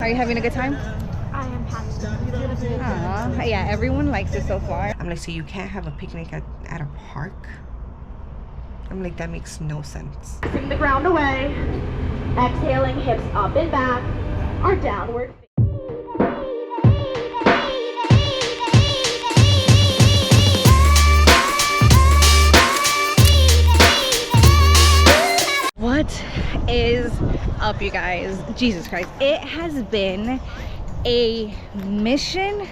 Are you having a good time? I am having Aww. Yeah, everyone likes it so far. I'm like, so you can't have a picnic at a park? I'm like, that makes no sense. Pressing the ground away. Exhaling, hips up and back. Our downward. What is up, you guys? Jesus Christ. It has been a mission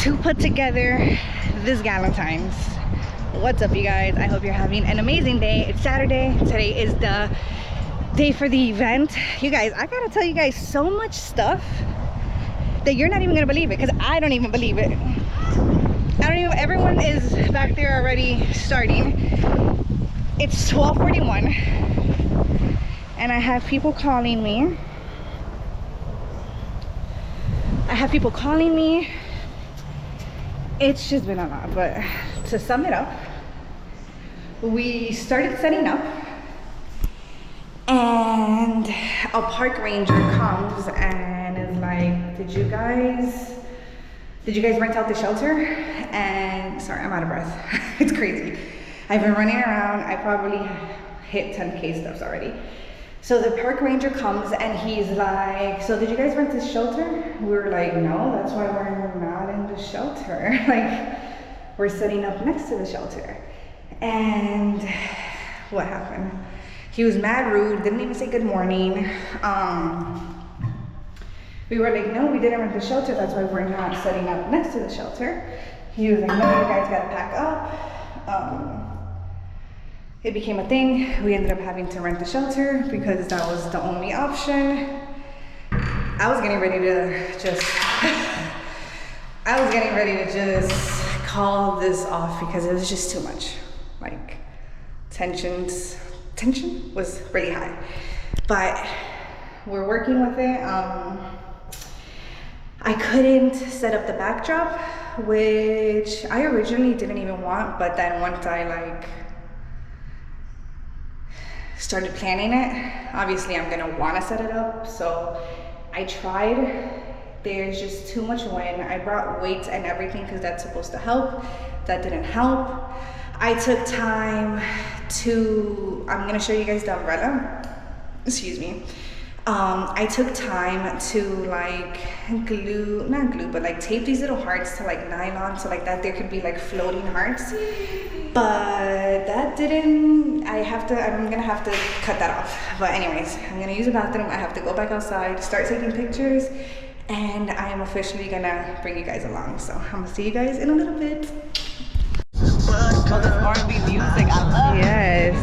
to put together this Galentine's. What's up, you guys? I hope you're having an amazing day. It's Saturday. Today is the day for the event. You guys, I gotta tell you guys so much stuff that you're not even gonna believe it, because I don't even believe it. Everyone is back there already starting. It's 12:41 and I have people calling me. It's just been a lot, but to sum it up, we started setting up and a park ranger comes and is like, did you guys rent out the shelter? And sorry, I'm out of breath. It's crazy. I've been running around. I probably hit 10K steps already. So the park ranger comes and he's like, so did you guys rent this shelter? We were like, no, that's why we're not in the shelter. Like, we're setting up next to the shelter. And what happened? He was mad rude, didn't even say good morning. We were like, no, we didn't rent the shelter, that's why we're not setting up next to the shelter. He was like, no, you guys gotta pack up. It became a thing. We ended up having to rent the shelter because that was the only option. I was getting ready to just call this off because it was just too much. Like, tension was really high. But we're working with it. I couldn't set up the backdrop, which I originally didn't even want, but then once I started planning it, obviously I'm gonna wanna set it up, so I tried. There's just too much wind. I brought weights and everything because that's supposed to help. That didn't help. I took time to, I'm gonna show you guys the umbrella. Excuse me. I took time to tape these little hearts to nylon so that there could be floating hearts. But that didn't, I'm gonna have to cut that off. But anyways, I'm gonna use the bathroom. I have to go back outside, start taking pictures, and I am officially gonna bring you guys along. So I'm gonna see you guys in a little bit. Oh, this R&B music, I love. Yes.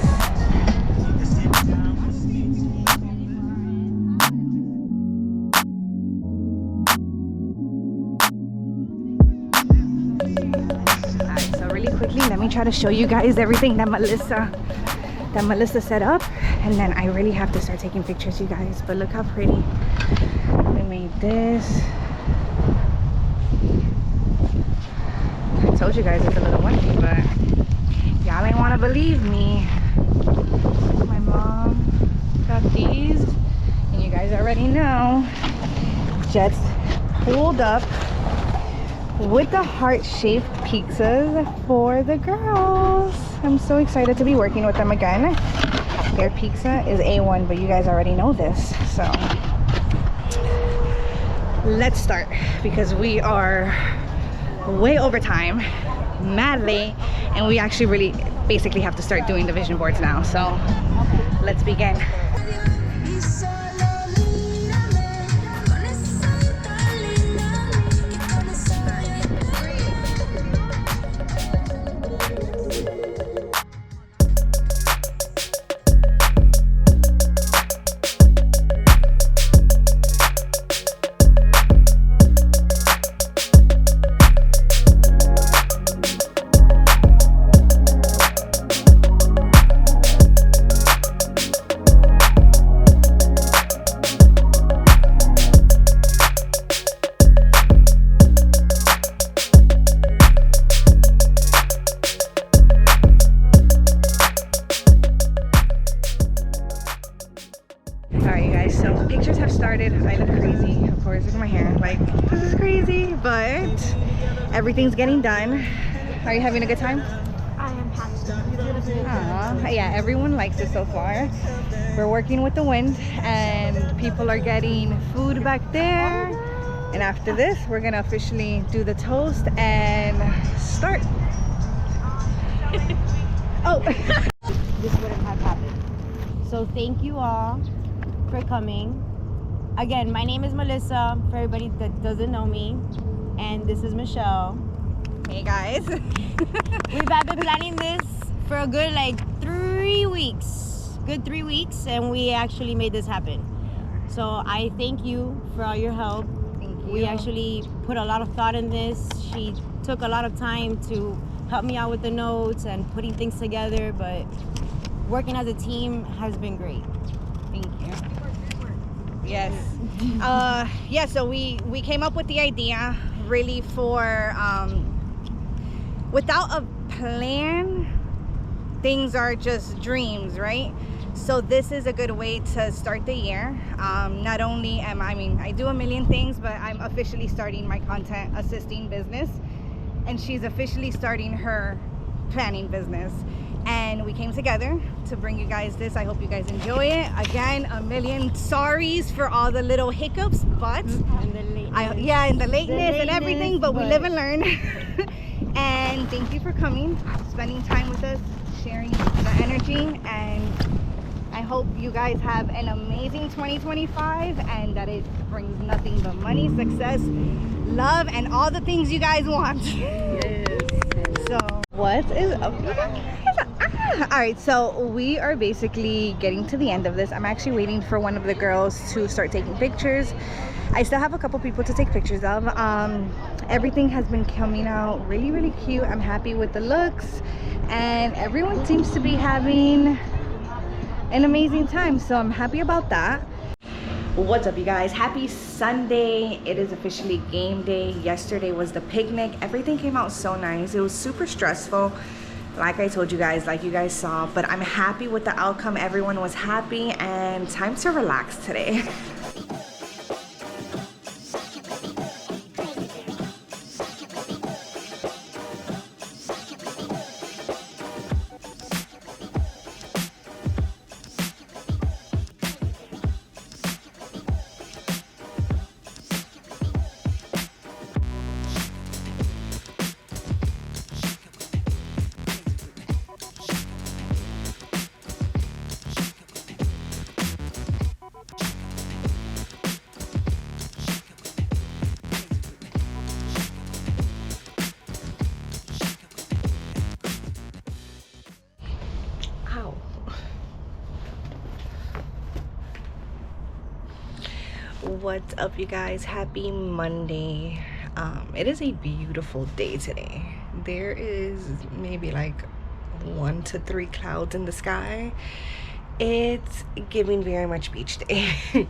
Quickly, let me try to show you guys everything that Melissa set up, and then I really have to start taking pictures, you guys. But look how pretty we made this. I told you guys it's a little windy, but y'all ain't want to believe me. My mom got these, and you guys already know, just pulled up with the heart-shaped pizzas for the girls. I'm so excited to be working with them again. Their pizza is A1, but you guys already know this. So let's start, because we are way over time, mad late, and we actually really basically have to start doing the vision boards now. So let's begin. I look crazy, of course. Look at my hair. Like, this is crazy, but everything's getting done. Are you having a good time? I am happy. Yeah, everyone likes it so far. We're working with the wind, and people are getting food back there. And after this, we're gonna officially do the toast and start. Oh. This wouldn't have happened. So thank you all for coming. Again, my name is Melissa, for everybody that doesn't know me. And this is Michelle. Hey guys. We've been planning this for a good 3 weeks. Good 3 weeks, and we actually made this happen. So I thank you for all your help. Thank you. We actually put a lot of thought in this. She took a lot of time to help me out with the notes and putting things together, but working as a team has been great. Thank you. Yes. Yeah, so we came up with the idea really for without a plan, things are just dreams, right? So this is a good way to start the year. Not only I do a million things, but I'm officially starting my content assisting business, and she's officially starting her planning business. And we came together to bring you guys this. I hope you guys enjoy it. Again, a million sorries for all the little hiccups, but And the lateness. in the lateness and everything, but we but- live and learn. And thank you for coming, spending time with us, sharing the energy, and I hope you guys have an amazing 2025 and that it brings nothing but money, success, love, and all the things you guys want. So what is up, you guys? All right, so we are basically getting to the end of this. I'm actually waiting for one of the girls to start taking pictures. I still have a couple people to take pictures of. Everything has been coming out really, really cute. I'm happy with the looks, and everyone seems to be having an amazing time, so I'm happy about that. What's up, you guys? Happy Sunday. It is officially game day. Yesterday was the picnic. Everything came out so nice. It was super stressful, like I told you guys, like you guys saw, but I'm happy with the outcome. Everyone was happy, and time to relax today. Ow. What's up, you guys? Happy Monday. It is a beautiful day today. There is maybe 1 to 3 clouds in the sky. It's giving very much beach day.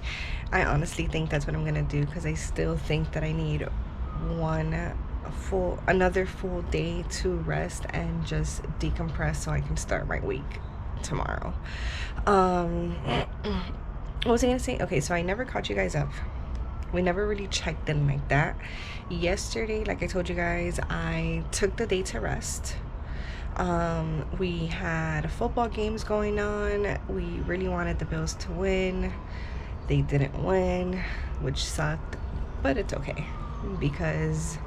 I honestly think that's what I'm gonna do, because I still think that I need another full day to rest and just decompress so I can start my week tomorrow. What was I gonna say? Okay, so I never caught you guys up. We never really checked in like that. Yesterday, like I told you guys, I took the day to rest. We had football games going on. We really wanted the Bills to win. They didn't win, which sucked, but it's okay, because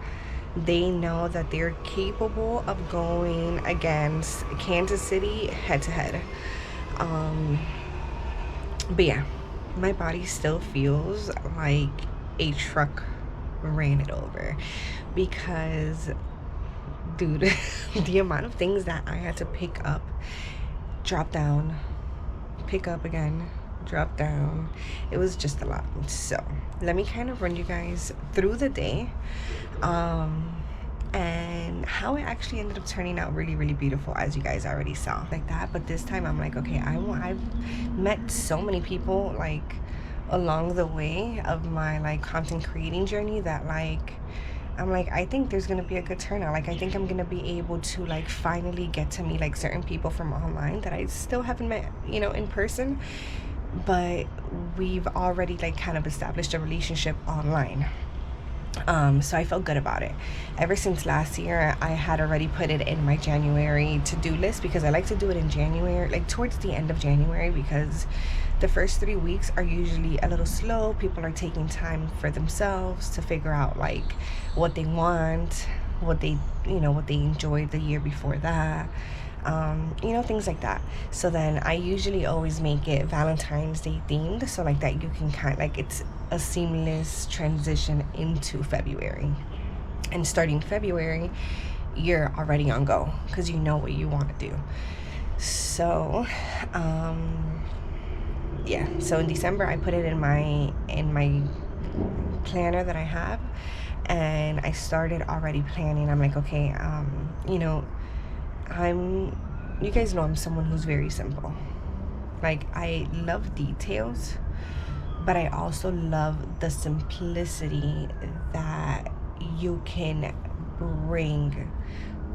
they know that they're capable of going against Kansas City head to head. But yeah, my body still feels like a truck ran it over, because dude, the amount of things that I had to pick up, drop down, pick up again, drop down, it was just a lot. So let me kind of run you guys through the day, and how it actually ended up turning out really, really beautiful, as you guys already saw like that. But this time I'm like, okay, I've met so many people along the way of my content creating journey that I'm I think there's gonna be a good turnout. I think I'm gonna be able to finally get to meet certain people from online that I still haven't met, in person. but we've already like kind of established a relationship online. So I felt good about it. Ever since last year, I had already put it in my January to-do list, because I like to do it in January, like towards the end of January, because the first 3 weeks are usually a little slow. People are taking time for themselves to figure out like what they want, what they enjoyed the year before that, things like that. So then I usually always make it Valentine's Day themed, so like that you can kind of like, it's a seamless transition into February. And starting February, you're already on go because you know what you want to do. So so in December I put it in my planner that I have, and I started already planning. I'm like, okay, you guys know I'm someone who's very simple. Like, I love details, but I also love the simplicity that you can bring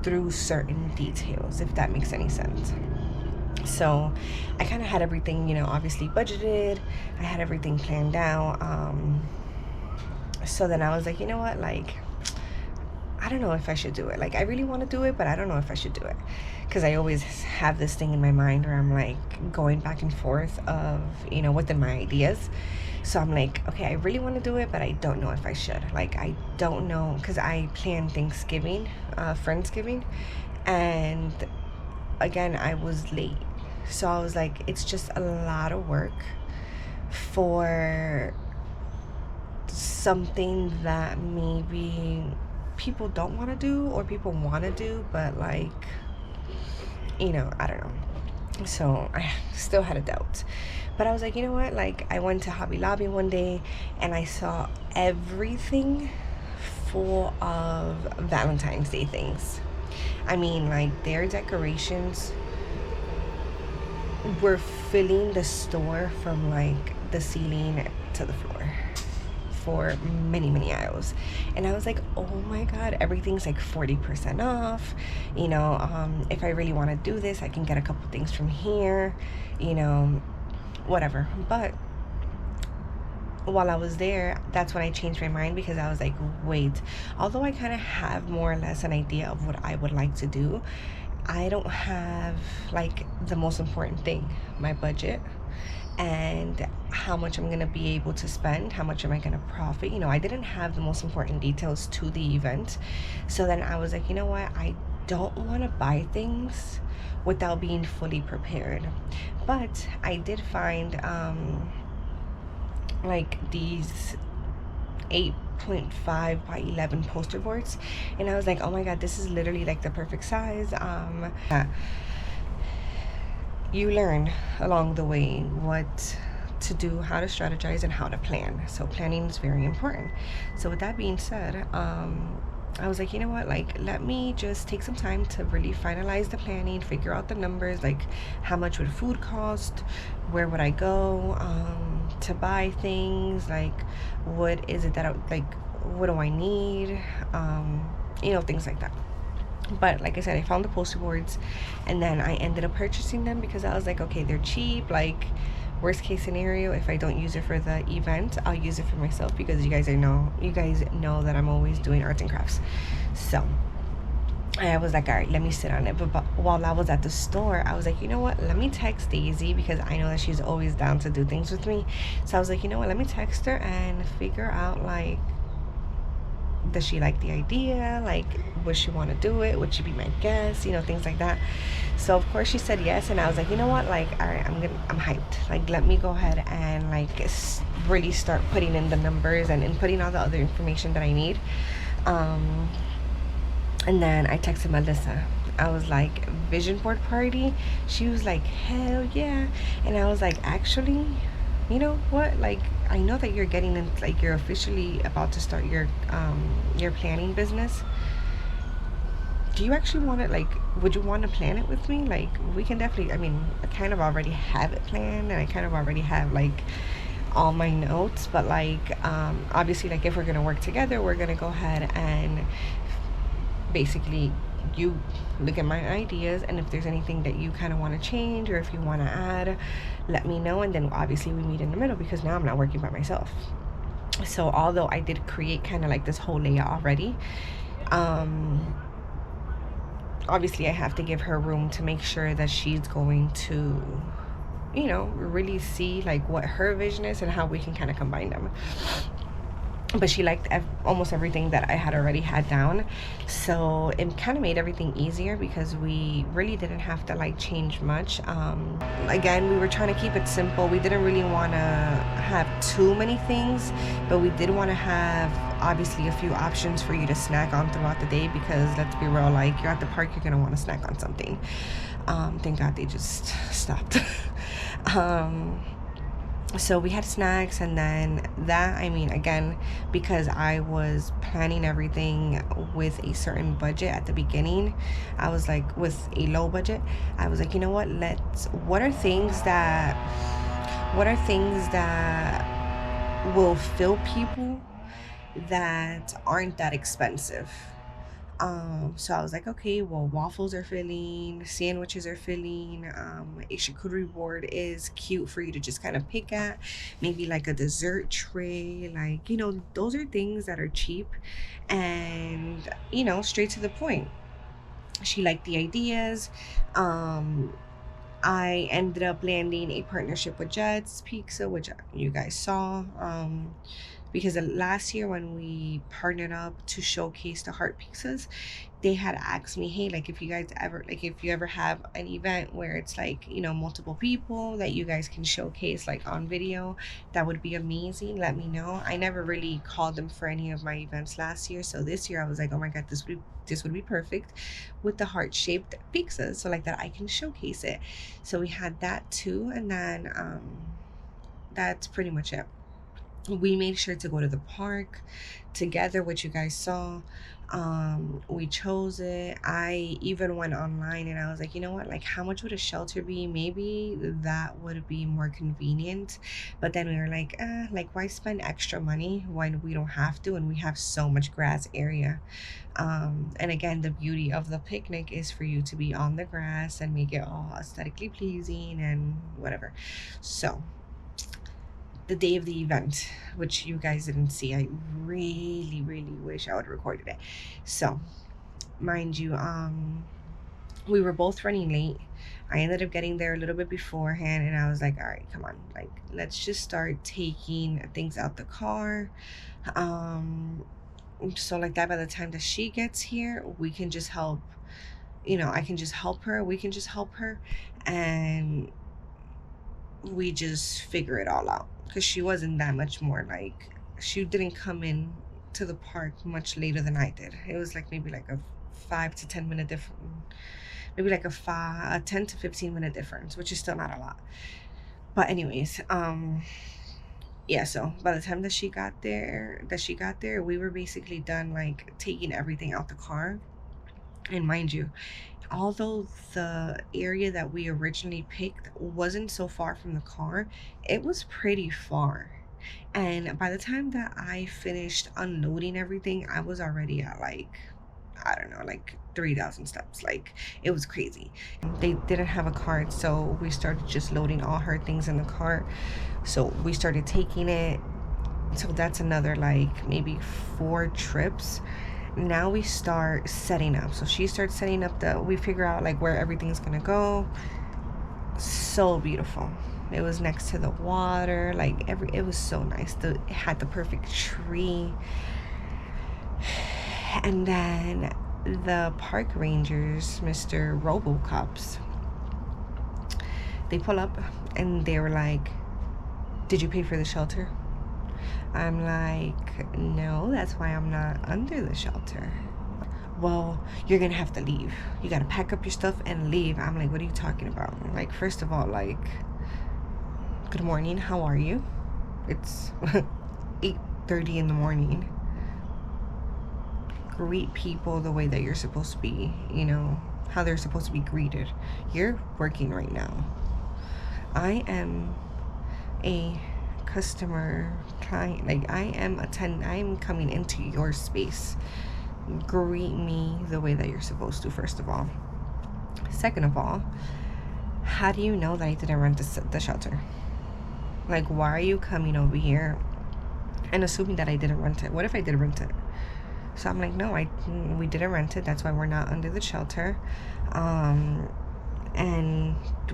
through certain details, if that makes any sense. So I kind of had everything, obviously budgeted. I had everything planned out. So then I was like, you know what, like, I don't know if I should do it. Like, I really want to do it, but I don't know if I should do it, because I always have this thing in my mind where I'm like going back and forth of, within my ideas. So I'm like, okay, I really want to do it, but I don't know if I should. Like, I don't know, because I planned Thanksgiving, Friendsgiving, and again, I was late. So I was like, it's just a lot of work for something that maybe people don't want to do, or people want to do, but like, I don't know. So I still had a doubt, but I was like, you know what, like, I went to Hobby Lobby one day and I saw everything full of Valentine's Day things. I mean, like, their decorations were filling the store from like the ceiling to the floor for many aisles. And I was like, oh my god, everything's like 40% off. If I really want to do this, I can get a couple things from here, whatever. But while I was there, that's when I changed my mind, because I was like, wait, although I kind of have more or less an idea of what I would like to do, I don't have like the most important thing, my budget, and how much I'm gonna be able to spend, how much am I gonna profit. I didn't have the most important details to the event. So then I was like, you know what, I don't want to buy things without being fully prepared. But I did find like these 8.5 by 11 poster boards, and I was like, oh my god, this is literally like the perfect size. You learn along the way what to do, how to strategize, and how to plan. So planning is very important. So with that being said, I was like, you know what, like, let me just take some time to really finalize the planning, figure out the numbers, like how much would food cost, where would I go to buy things, like what is it that what do I need, things like that. But like I said, I found the poster boards, and then I ended up purchasing them because I was like, okay, they're cheap. Like, worst case scenario, if I don't use it for the event, I'll use it for myself, because you guys know that I'm always doing arts and crafts. So I was like, all right, let me sit on it. But while I was at the store, I was like, you know what, let me text Daisy, because I know that she's always down to do things with me. So I was like, you know what, let me text her and figure out, like, does she like the idea? Like, would she want to do it? Would she be my guest? Things like that. So of course she said yes, and I was like, you know what, like, all right, I'm hyped. Like, let me go ahead and like really start putting in the numbers and inputting all the other information that I need. And then I texted Melissa. I was like, vision board party? She was like, hell yeah. And I was like, actually, you know what, like, I know that you're getting in, like, you're officially about to start your planning business. Do you actually want to, like, would you want to plan it with me? Like, we can definitely, I mean, I kind of already have it planned, and I kind of already have like all my notes, but like obviously, like, if we're gonna work together, we're gonna go ahead and basically you look at my ideas, and if there's anything that you kind of want to change or if you want to add, let me know. And then obviously we meet in the middle, because now I'm not working by myself. So although I did create kind of like this whole layout already, obviously I have to give her room to make sure that she's going to, you know, really see like what her vision is and how we can kind of combine them. But she liked almost everything that I had already had down, so it kind of made everything easier because we really didn't have to like change much. Again, we were trying to keep it simple. We didn't really want to have too many things, but we did want to have obviously a few options for you to snack on throughout the day, because let's be real, like, you're at the park, you're gonna want to snack on something. Thank God they just stopped. So we had snacks, and then that, I mean, again, because I was planning everything with a certain budget at the beginning, I was like, with a low budget, I was like, you know what, what are things that will fill people that aren't that expensive? So I was like, okay, well, waffles are filling, sandwiches are filling, a charcuterie board is cute for you to just kind of pick at, maybe like a dessert tray, like, you know, those are things that are cheap and, you know, straight to the point. She liked the ideas. I ended up landing a partnership with Jets Pizza, which you guys saw, because last year when we partnered up to showcase the heart pizzas, they had asked me, hey, like, if you ever have an event where it's like, you know, multiple people that you guys can showcase like on video, that would be amazing, let me know. I never really called them for any of my events last year, so this year I was like, oh my God, this would be perfect with the heart-shaped pizza, so like that I can showcase it. So we had that too, and then that's pretty much it. We made sure to go to the park together, which you guys saw. We chose it. I even went online and I was like, you know what, like, how much would a shelter be? Maybe that would be more convenient. But then we were like, why spend extra money when we don't have to, and we have so much grass area. And again, the beauty of the picnic is for you to be on the grass and make it all aesthetically pleasing and whatever. So the day of the event, which you guys didn't see, I really wish I would have recorded it. So mind you, we were both running late. I ended up getting there a little bit beforehand, and I was like, all right, come on, like, let's just start taking things out the car. So like that, by the time that she gets here, we can just help, you know, I can just help her, we can just help her, and we just figure it all out. Because she wasn't that much more, like, she didn't come in to the park much later than I did. It was like maybe like a 5 to 10 minute difference, maybe like a 10 to 15 minute difference, which is still not a lot. But anyways, yeah, so by the time that she got there, we were basically done like taking everything out the car. And mind you, although the area that we originally picked wasn't so far from the car, it was pretty far. And by the time that I finished unloading everything, I was already at like, I don't know, like 3,000 steps. Like, it was crazy. They didn't have a cart, so we started just loading all her things in the cart. So we started taking it. So that's another like maybe 4 trips. Now we start setting up. So she starts setting up we figure out like where everything's gonna go. So beautiful. It was next to the water, like it was so nice. It had the perfect tree. And then the park rangers, Mr. Robocops, they pull up and they were like, did you pay for the shelter? I'm like, no, that's why I'm not under the shelter. Well, you're gonna have to leave. You gotta pack up your stuff and leave. I'm like, what are you talking about? Like, first of all, like, good morning, how are you? It's 8:30 in the morning. Greet people the way that you're supposed to be, you know, how they're supposed to be greeted. You're working right now. I am a customer, client, like I am coming into your space. greet me the way that you're supposed to, first of all. Second of all, how do you know that I didn't rent the shelter? Like, why are you coming over here and assuming that I didn't rent it? What if I did rent it? So I'm like, no, we didn't rent it. That's why we're not under the shelter. And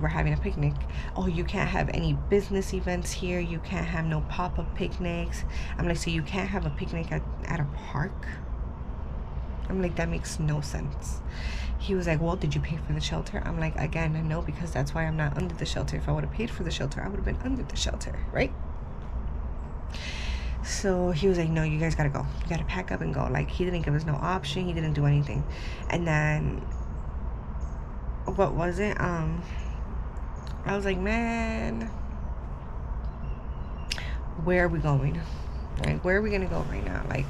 we're having a picnic. Oh, you can't have any business events here. You can't have no pop-up picnics. I'm like, so you can't have a picnic at a park? I'm like, that makes no sense. He was like, well, did you pay for the shelter? I'm like, again, no, because that's why I'm not under the shelter. If I would have paid for the shelter, I would have been under the shelter, right? So he was like, no, you guys gotta go. You gotta pack up and go. Like, he didn't give us no option. He didn't do anything. And then, what was it? I was like, man, where are we going? Like, where are we gonna go right now? Like,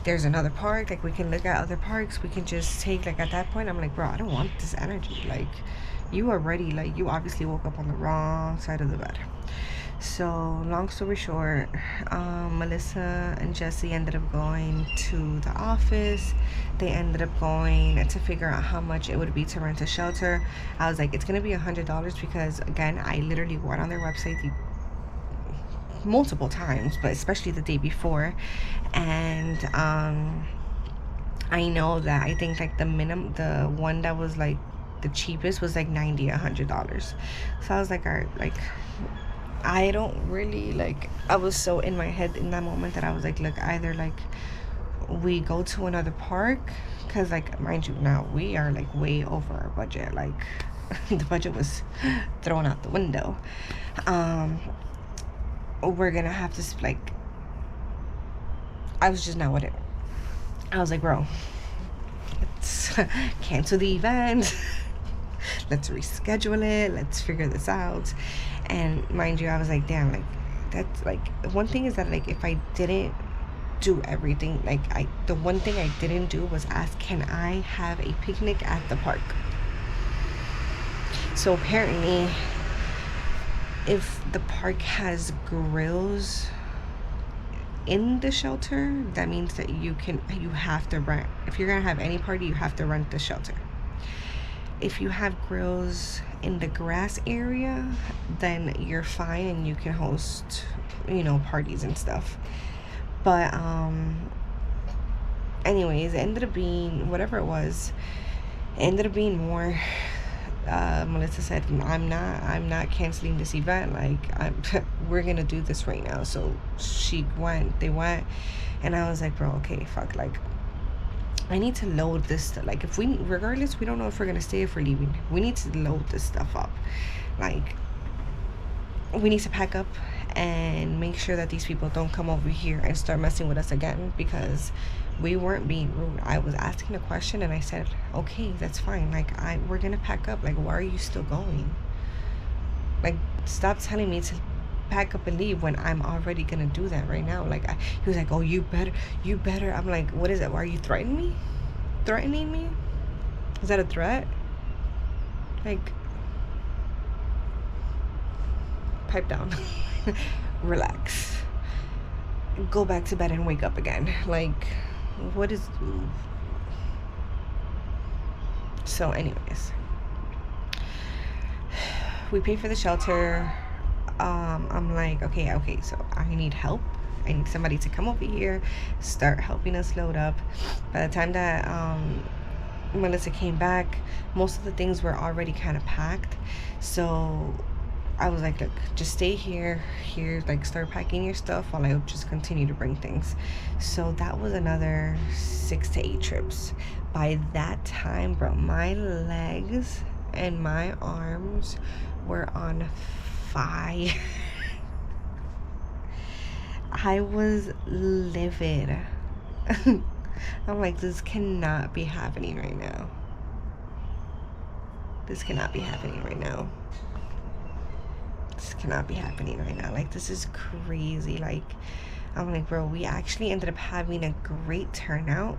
there's another park. Like, we can look at other parks. We can just take, like, at that point, I'm like, bro, I don't want this energy. Like, you already, like, you obviously woke up on the wrong side of the bed. So, long story short, Melissa and Jesse ended up going to the office. They ended up going to figure out how much it would be to rent a shelter. I was like, it's going to be $100 because, again, I literally went on their website multiple times, but especially the day before. And I know that I think, like, the one that was, like, the cheapest was, like, $90, $100. So I was like, all right, like, I don't really, like, I was so in my head in that moment that I was like, look, either, like, we go to another park, because, like, mind you, now we are, like, way over our budget. Like, the budget was thrown out the window. We're gonna have to, like, I was just not with it. I was like, bro, let's cancel the event. Let's reschedule it. Let's figure this out. And mind you, I was like, damn, like, that's, like, one thing is that, like, if I didn't do everything, like, the one thing I didn't do was ask, can I have a picnic at the park? So apparently, if the park has grills in the shelter, that means that you have to rent. If you're gonna have any party, you have to rent the shelter. If you have grills in the grass area, then you're fine and you can host, you know, parties and stuff. But anyways, it ended up being whatever it was. It ended up being more. Melissa said, I'm not canceling this event. Like, we're gonna do this right now. So they went, and I was like, bro, okay, fuck, like, I need to load this stuff. Like, regardless, we don't know if we're gonna stay, if we're leaving, we need to load this stuff up. Like, we need to pack up and make sure that these people don't come over here and start messing with us again, because we weren't being rude. I was asking a question and I said, okay, that's fine. Like, we're gonna pack up. Like, why are you still going? Like, stop telling me to pack up and leave when I'm already gonna do that right now. Like, he was like, oh, you better. I'm like, what is it? Why are you threatening me? Is that a threat? Like, pipe down. Relax, go back to bed and wake up again. Like, what is... So anyways, we paid for the shelter. I'm like, okay, so I need help. I need somebody to come over here, start helping us load up. By the time that Melissa came back, most of the things were already kind of packed. So I was like, look, just stay here, like, start packing your stuff while I just continue to bring things. So that was another 6 to 8 trips. By that time, bro, my legs and my arms were on fire. I was livid. I'm like, this cannot be happening right now. This cannot be happening right now. This cannot be happening right now. Like, this is crazy. Like, I'm like, bro, we actually ended up having a great turnout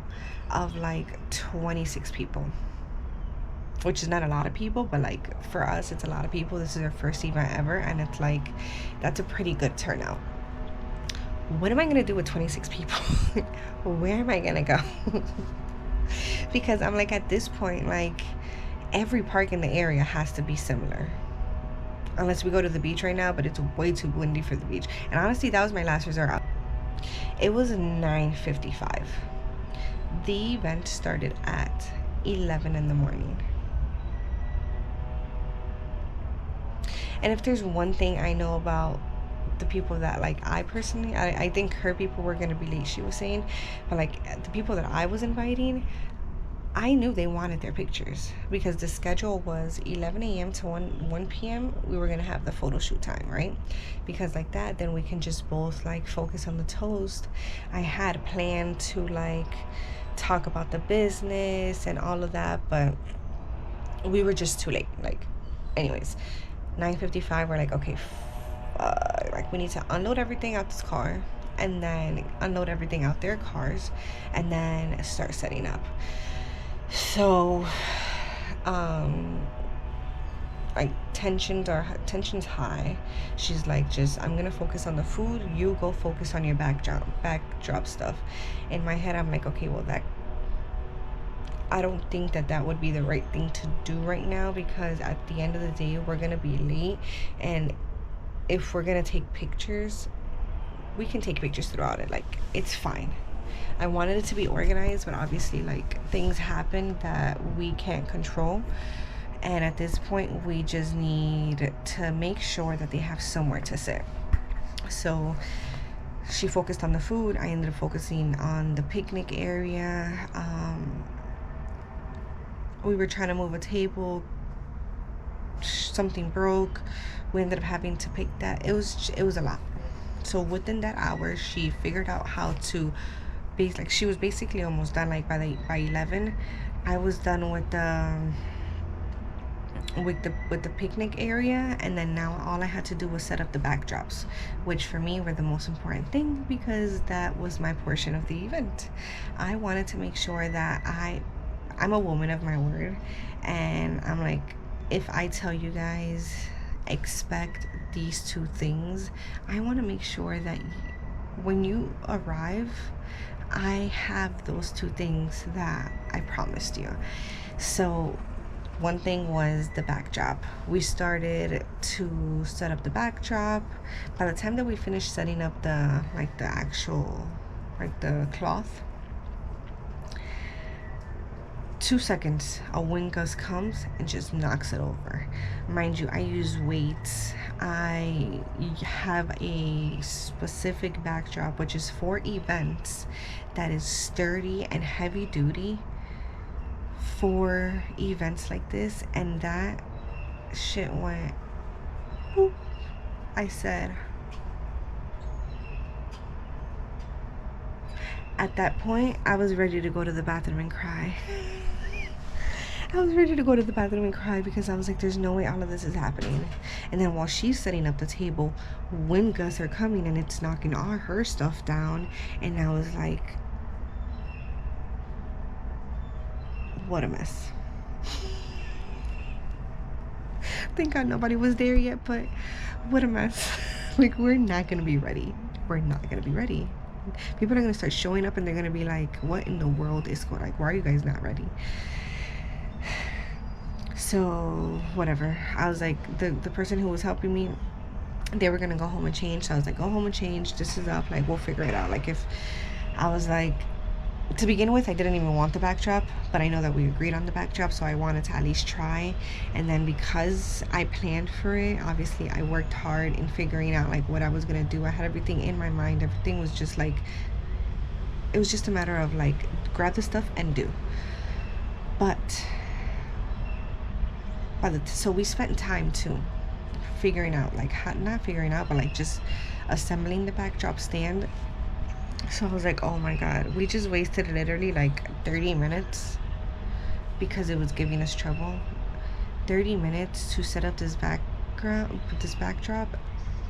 of like 26 people, which is not a lot of people, but like, for us, it's a lot of people. This is our first event ever, and it's like, that's a pretty good turnout. What am I gonna do with 26 people? Where am I gonna go? because I'm like, at this point, like, every park in the area has to be similar. Unless we go to the beach right now, but it's way too windy for the beach. And honestly, that was my last resort. It was 9:55. The event started at 11 in the morning. And if there's one thing I know about the people that, like, I personally, I think her people were going to be late, she was saying. But, like, the people that I was inviting, I knew they wanted their pictures, because the schedule was 11 a.m. to 1 p.m. We were going to have the photo shoot time, right? Because like that, then we can just both, like, focus on the toast. I had planned to, like, talk about the business and all of that, but we were just too late. Like, anyways, 9:55, we're like, okay, like, we need to unload everything out this car, and then unload everything out their cars, and then start setting up. So, like, tension's high. She's like, just, I'm gonna focus on the food, you go focus on your backdrop stuff. In my head, I'm like, okay, well, that, I don't think that would be the right thing to do right now, because at the end of the day, we're gonna be late, and if we're gonna take pictures, we can take pictures throughout it, like, it's fine. I wanted it to be organized, but obviously, like, things happen that we can't control, and at this point we just need to make sure that they have somewhere to sit. So she focused on the food, I ended up focusing on the picnic area. We were trying to move a table, something broke, we ended up having to pick that. It was a lot. So within that hour, she figured out how to like, she was basically almost done. Like, by 11, I was done with the picnic area, and then now all I had to do was set up the backdrops, which for me were the most important thing, because that was my portion of the event. I wanted to make sure that I'm a woman of my word, and I'm like, if I tell you guys expect these two things, I want to make sure that when you arrive, I have those two things that I promised you. So one thing was the backdrop. We started to set up the backdrop. By the time that we finished setting up the actual, like, the cloth, 2 seconds, a wind gust comes and just knocks it over. Mind you, I use weights. I have a specific backdrop, which is for events, that is sturdy and heavy duty for events like this, and that shit went boop. I said, at that point, I was ready to go to the bathroom and cry. I was ready to go to the bathroom and cry, because I was like, there's no way all of this is happening. And then while she's setting up the table, wind gusts are coming and it's knocking all her stuff down. And I was like, what a mess. Thank God nobody was there yet, but what a mess. Like, we're not gonna be ready. We're not gonna be ready. People are gonna start showing up and they're gonna be like, what in the world is going on? Like, why are you guys not ready? So whatever, I was like, the person who was helping me, they were gonna go home and change. So I was like, go home and change, this is up, like, we'll figure it out. Like, if I was like, to begin with, I didn't even want the backdrop, but I know that we agreed on the backdrop, so I wanted to at least try. And then because I planned for it, obviously I worked hard in figuring out, like, what I was gonna do. I had everything in my mind. Everything was just like, it was just a matter of, like, grab the stuff and do. But so we spent time too figuring out, like, not figuring out, but like just assembling the backdrop stand. So I was like, oh my God, we just wasted literally like 30 minutes because it was giving us trouble. 30 minutes to set up this backdrop,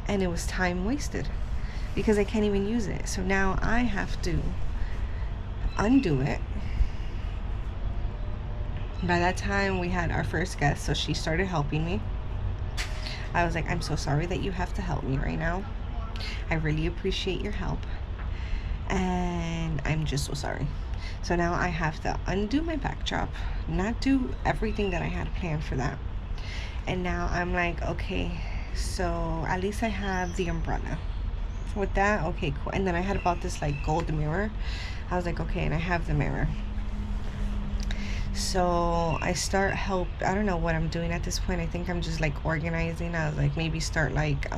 and it was time wasted because I can't even use it. So now I have to undo it. By that time we had our first guest, so she started helping me. I was like, I'm so sorry that you have to help me right now. I really appreciate your help, and I'm I'm just so sorry. So now I have to undo my backdrop, not do everything that I had planned for that. And now I'm like, okay, so at least I have the umbrella. With that, okay, cool. And then I had bought this like gold mirror. I was like, okay, and I have the mirror. So I I don't know what I'm doing at this point. I think I'm just like organizing. I was like, maybe start like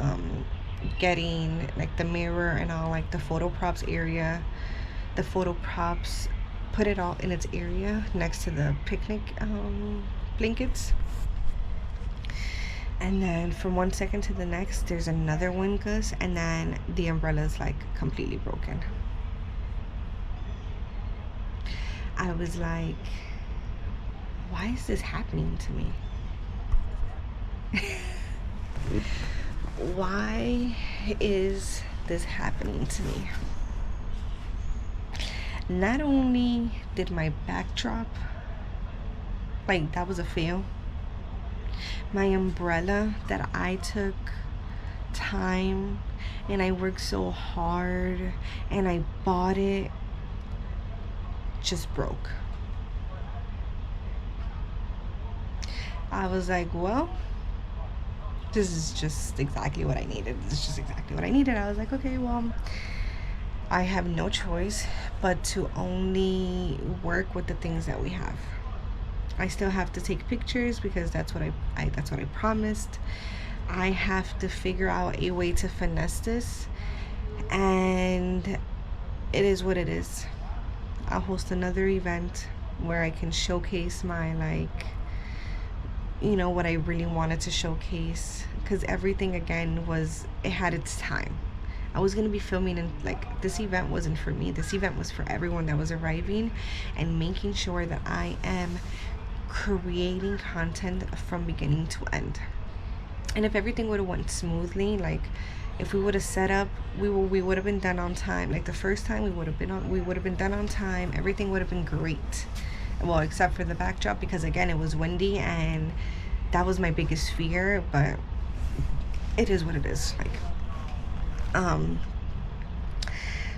getting like the mirror and all like the photo props area, the photo props, put it all in its area next to the picnic blankets. And then from one second to the next, there's another one goes, and then the umbrella is like completely broken. I was like, why is this happening to me? Why is this happening to me? Not only did my backdrop, like, that was a fail. My umbrella that I took time and I worked so hard and I bought it just broke. I was like, well, this is just exactly what I needed. This is just exactly what I needed. I was like, okay, well, I have no choice but to only work with the things that we have. I still have to take pictures because that's what I promised. I have to figure out a way to finesse this, and it is what it is. I'll host another event where I can showcase my, like, you know, what I really wanted to showcase, because everything again it had its time. I was gonna be filming, and like, this event wasn't for me. This event was for everyone that was arriving, and making sure that I am creating content from beginning to end. And if everything would have went smoothly, like if we would have set up, we would have been done on time. Like the first time we would have been done on time. Everything would have been great. Well, except for the backdrop, because again, it was windy and that was my biggest fear, but it is what it is. Like,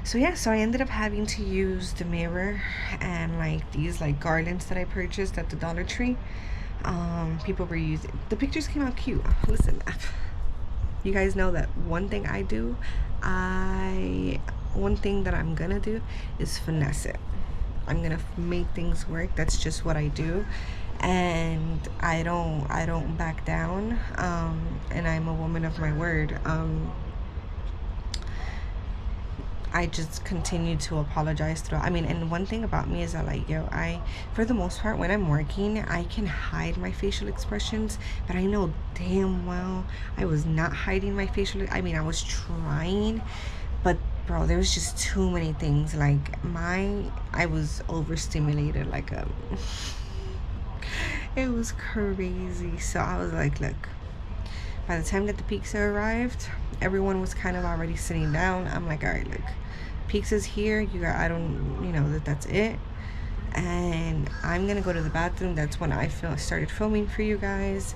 so yeah, so I ended up having to use the mirror and like these like garlands that I purchased at the Dollar Tree. People were using, the pictures came out cute. Listen, you guys know that one thing I do, one thing that I'm gonna do is finesse it. I'm gonna make things work. That's just what I do, and I don't back down. And I'm a woman of my word. I just continue to apologize throughout. I mean, and one thing about me is that, like, for the most part, when I'm working, I can hide my facial expressions, but I know damn well I was not hiding my facial. I mean, I was trying, but bro, there was just too many things. Like, I was overstimulated. Like, it was crazy. So I was like, look, by the time that the pizza arrived, everyone was kind of already sitting down. I'm like, all right, look, pizza's here. That's it. And I'm gonna go to the bathroom. That's when I started filming for you guys.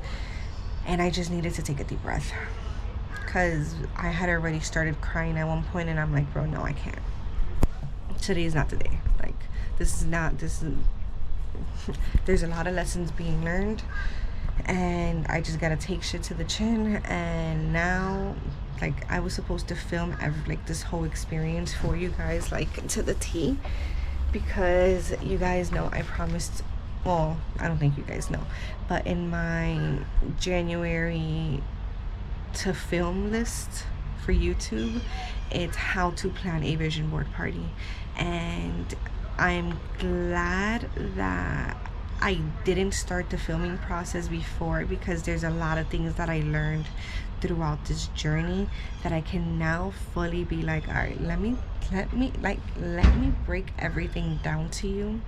And I just needed to take a deep breath, because I had already started crying at one point, and I'm like, bro, no, I can't. Today's not the day. Like, this is there's a lot of lessons being learned, and I just gotta take shit to the chin. And now, like, I was supposed to film this whole experience for you guys, like, to the T, because you guys know I promised, well, I don't think you guys know, but in my January to film list for YouTube, it's how to plan a vision board party. And I'm glad that I didn't start the filming process before, because there's a lot of things that I learned throughout this journey that I can now fully be like, all right, let me break everything down to you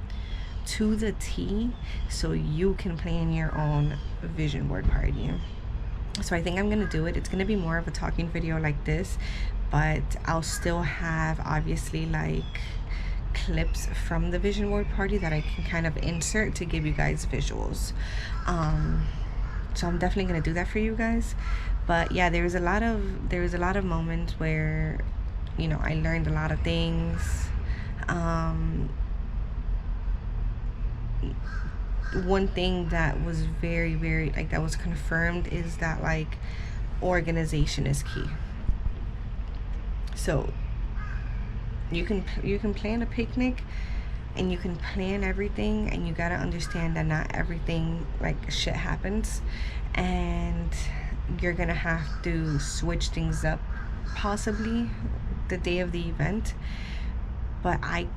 to the T, so you can plan your own vision board party. So I think I'm gonna do it. It's gonna be more of a talking video like this, but I'll still have, obviously, like, clips from the vision board party that I can kind of insert to give you guys visuals. So I'm definitely gonna do that for you guys. But yeah, there was a lot of moments where, I learned a lot of things. one thing that was very, very, like, that was confirmed is that, like, organization is key. So you can plan a picnic and you can plan everything, and you gotta understand that not everything, like, shit happens, and you're gonna have to switch things up possibly the day of the event. But I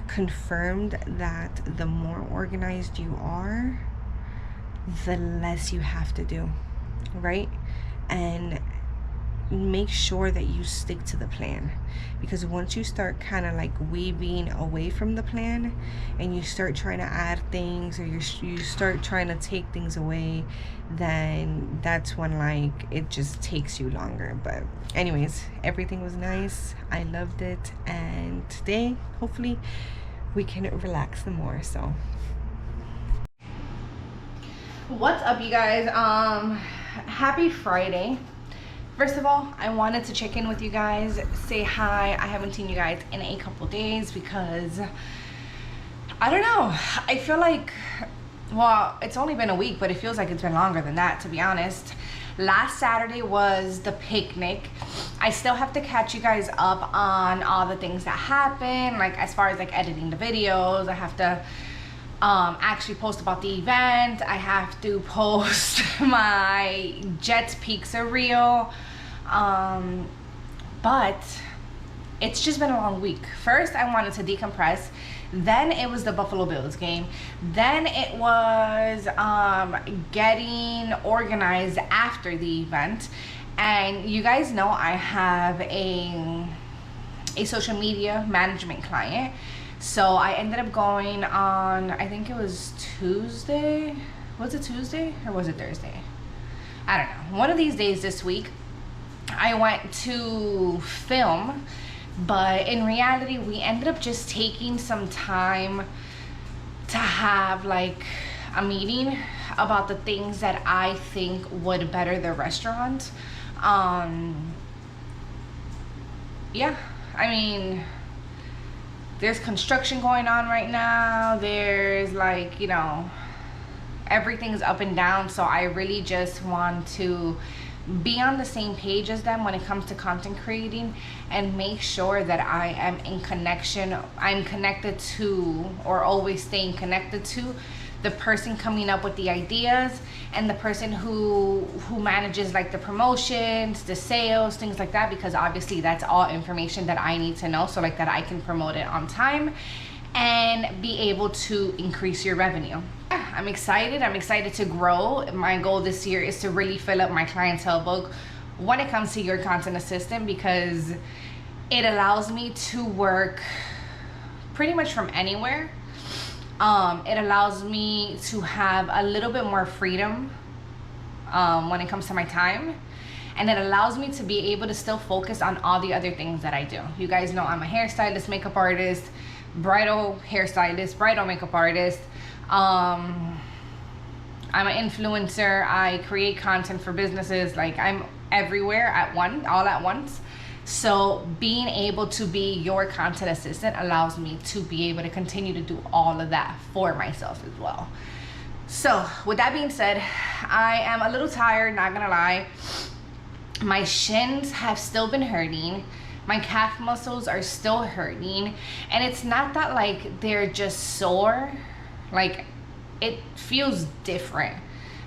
confirmed that the more organized you are, the less you have to do, right? And make sure that you stick to the plan, because once you start kind of like weaving away from the plan and you start trying to add things, or you start trying to take things away, then that's when, like, it just takes you longer. But anyways, everything was nice. I loved it, and today hopefully we can relax some more. So what's up, you guys? Happy Friday. First of all, I wanted to check in with you guys, say hi. I haven't seen you guys in a couple days because I don't know, I feel like, well, it's only been a week, but it feels like it's been longer than that, to be honest. Last Saturday was the picnic. I still have to catch you guys up on all the things that happened, like as far as like editing the videos. I have to actually post about the event. I have to post my Jets Pizza reel. But it's just been a long week. First, I wanted to decompress. Then it was the Buffalo Bills game. Then it was getting organized after the event. And you guys know I have a social media management client. So I ended up going on, I think it was Tuesday. Was it Tuesday or was it Thursday? I don't know. One of these days this week, I went to film, but in reality, we ended up just taking some time to have like a meeting about the things that I think would better the restaurant. Yeah, I mean, there's construction going on right now. There's like, you know, everything's up and down. So I really just want to be on the same page as them when it comes to content creating, and make sure that I am in connection. I'm connected to, or always staying connected to, the person coming up with the ideas, and the person who manages like the promotions, the sales, things like that, because obviously that's all information that I need to know, so like that I can promote it on time and be able to increase your revenue. I'm excited to grow. My goal this year is to really fill up my clientele book when it comes to your content assistant, because it allows me to work pretty much from anywhere. It allows me to have a little bit more freedom when it comes to my time, and it allows me to be able to still focus on all the other things that I do. You guys know I'm a hairstylist, makeup artist, bridal hairstylist, bridal makeup artist. I'm an influencer. I create content for businesses. Like, I'm everywhere all at once. So being able to be your content assistant allows me to be able to continue to do all of that for myself as well. So with that being said, I am a little tired, not gonna lie. My shins have still been hurting. My calf muscles are still hurting. And it's not that like they're just sore. Like, it feels different.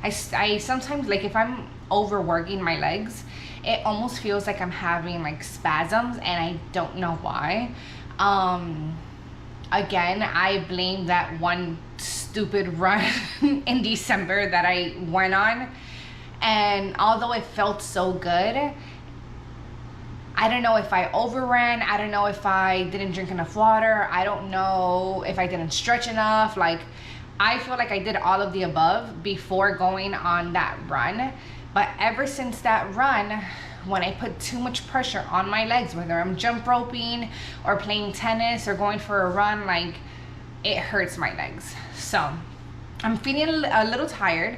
I sometimes, like, if I'm overworking my legs, it almost feels like I'm having like spasms, and I don't know why. Again, I blame that one stupid run in December that I went on, and although it felt so good, I don't know if I overran. I don't know if I didn't drink enough water. I don't know if I didn't stretch enough. Like, I feel like I did all of the above before going on that run. But ever since that run, when I put too much pressure on my legs, whether I'm jump roping or playing tennis or going for a run, like, it hurts my legs. So I'm feeling a little tired,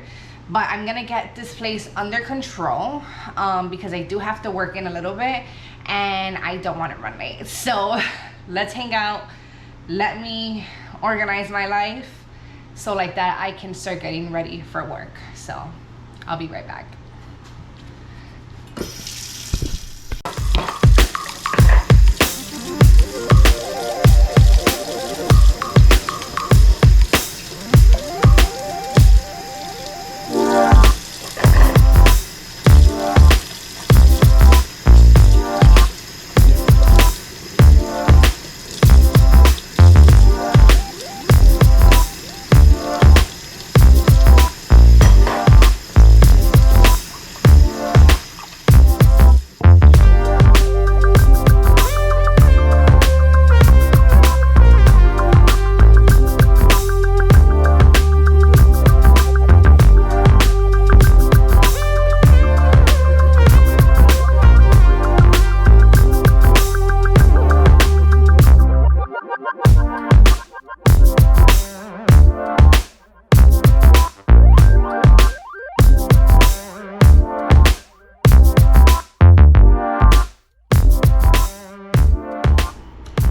but I'm gonna get this place under control because I do have to work in a little bit, and I don't want to run late. So let's hang out. Let me organize my life so like that I can start getting ready for work. So I'll be right back.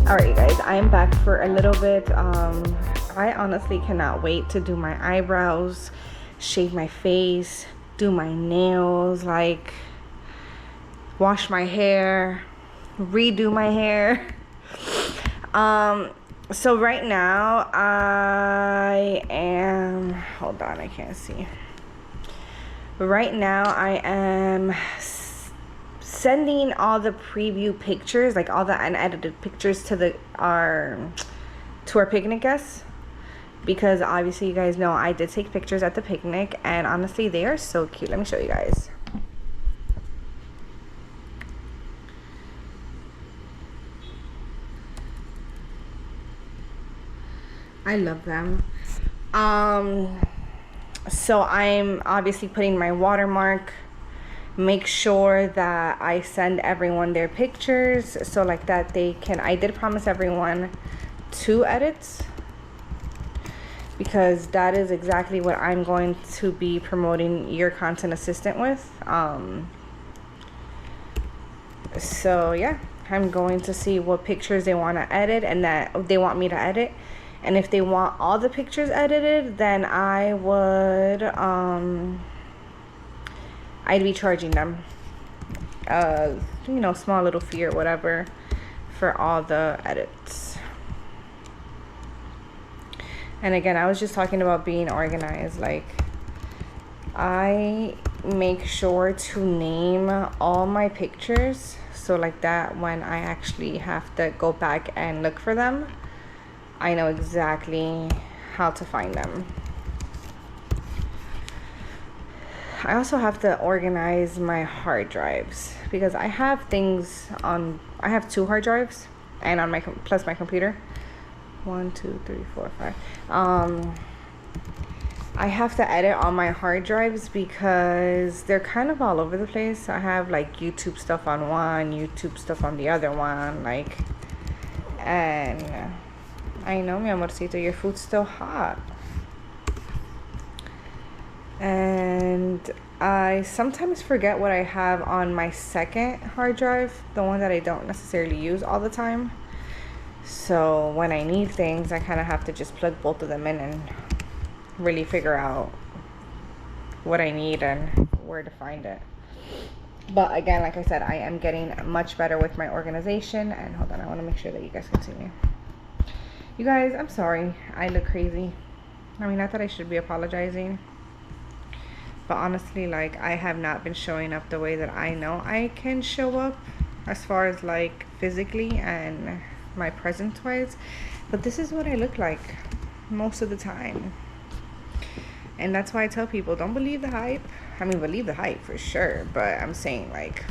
Alright, you guys, I'm back for a little bit. I honestly cannot wait to do my eyebrows, shave my face, do my nails, like wash my hair, redo my hair. So right now I am, hold on, I can't see. Right now I am sending all the preview pictures, like all the unedited pictures to our picnic guests, because obviously you guys know I did take pictures at the picnic, and honestly they are so cute. Let me show you guys. I love them. So I'm obviously putting my watermark. Make sure that I send everyone their pictures, so like that they can, I did promise everyone 2 edits, because that is exactly what I'm going to be promoting your content assistant with. So yeah, I'm going to see what pictures they want to edit and that they want me to edit. And if they want all the pictures edited, then I would I'd be charging them you know, small little fee or whatever for all the edits. And again, I was just talking about being organized. Like, I make sure to name all my pictures, so like that when I actually have to go back and look for them, I know exactly how to find them. I also have to organize my hard drives, because I have things on, I have 2 hard drives, and on my plus my computer, 1 2 3 4 5. I have to edit on my hard drives because they're kind of all over the place. I have like YouTube stuff on one, YouTube stuff on the other one, like, and I know, mi amorcito, your food's still hot. And I sometimes forget what I have on my second hard drive, the one that I don't necessarily use all the time. So when I need things, I kind of have to just plug both of them in and really figure out what I need and where to find it. But again, like I said, I am getting much better with my organization. And hold on, I want to make sure that you guys can see me. You guys, I'm sorry I look crazy. I mean, not that I should be apologizing, but honestly, like, I have not been showing up the way that I know I can show up, as far as like physically and my presence wise. But this is what I look like most of the time, and that's why I tell people, don't believe the hype. I mean, believe the hype for sure, but I'm saying, like,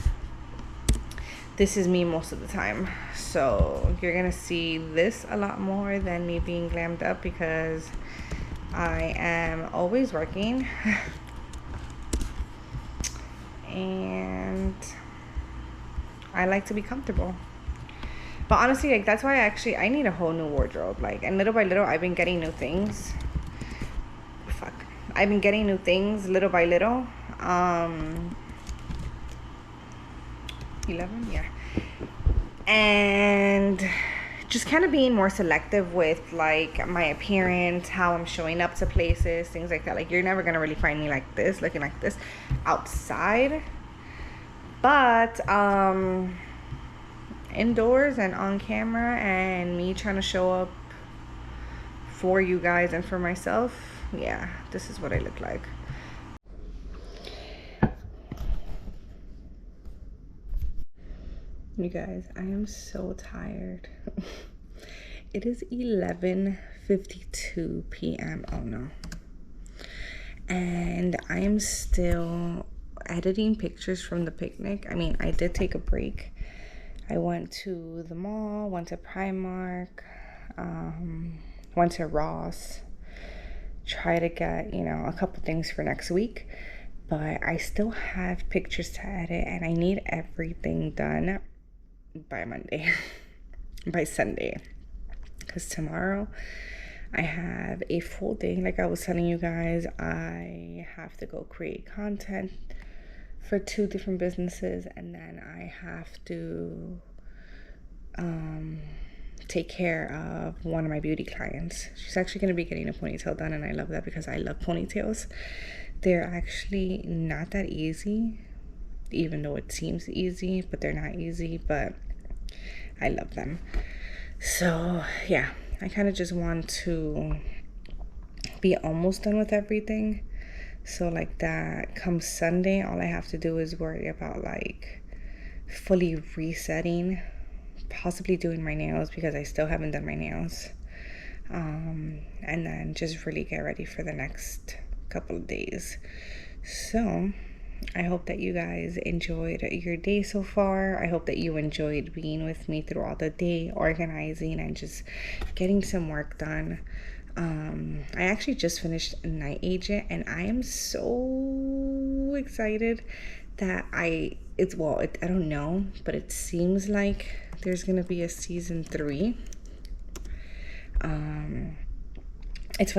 this is me most of the time. So you're gonna see this a lot more than me being glammed up, because I am always working and I like to be comfortable. But honestly, like, that's why I need a whole new wardrobe. Like, and little by little I've been getting new things. I've been getting new things little by little. 11, yeah. And just kind of being more selective with like my appearance, how I'm showing up to places, things like that. Like you're never gonna really find me like this, looking like this outside, but indoors and on camera, and me trying to show up for you guys and for myself, yeah, this is what I look like. You guys, I am so tired. It is 11:52 p.m. Oh no. And I am still editing pictures from the picnic. I mean, I did take a break. I went to the mall, went to Primark, went to Ross, try to get, you know, a couple things for next week. But I still have pictures to edit, and I need everything done by Monday, by Sunday, because tomorrow I have a full day. Like I was telling you guys, I have to go create content for 2 different businesses, and then I have to take care of one of my beauty clients. She's actually going to be getting a ponytail done, and I love that because I love ponytails. They're actually not that easy, even though it seems easy, but they're not easy, but I love them. So yeah, I kind of just want to be almost done with everything, so like that come Sunday, all I have to do is worry about like fully resetting, possibly doing my nails because I still haven't done my nails, and then just really get ready for the next couple of days. So I hope that you guys enjoyed your day so far. I hope that you enjoyed being with me throughout the day, organizing and just getting some work done. I actually just finished Night Agent, and I am so excited that I don't know, but it seems like there's gonna be a season 3. It's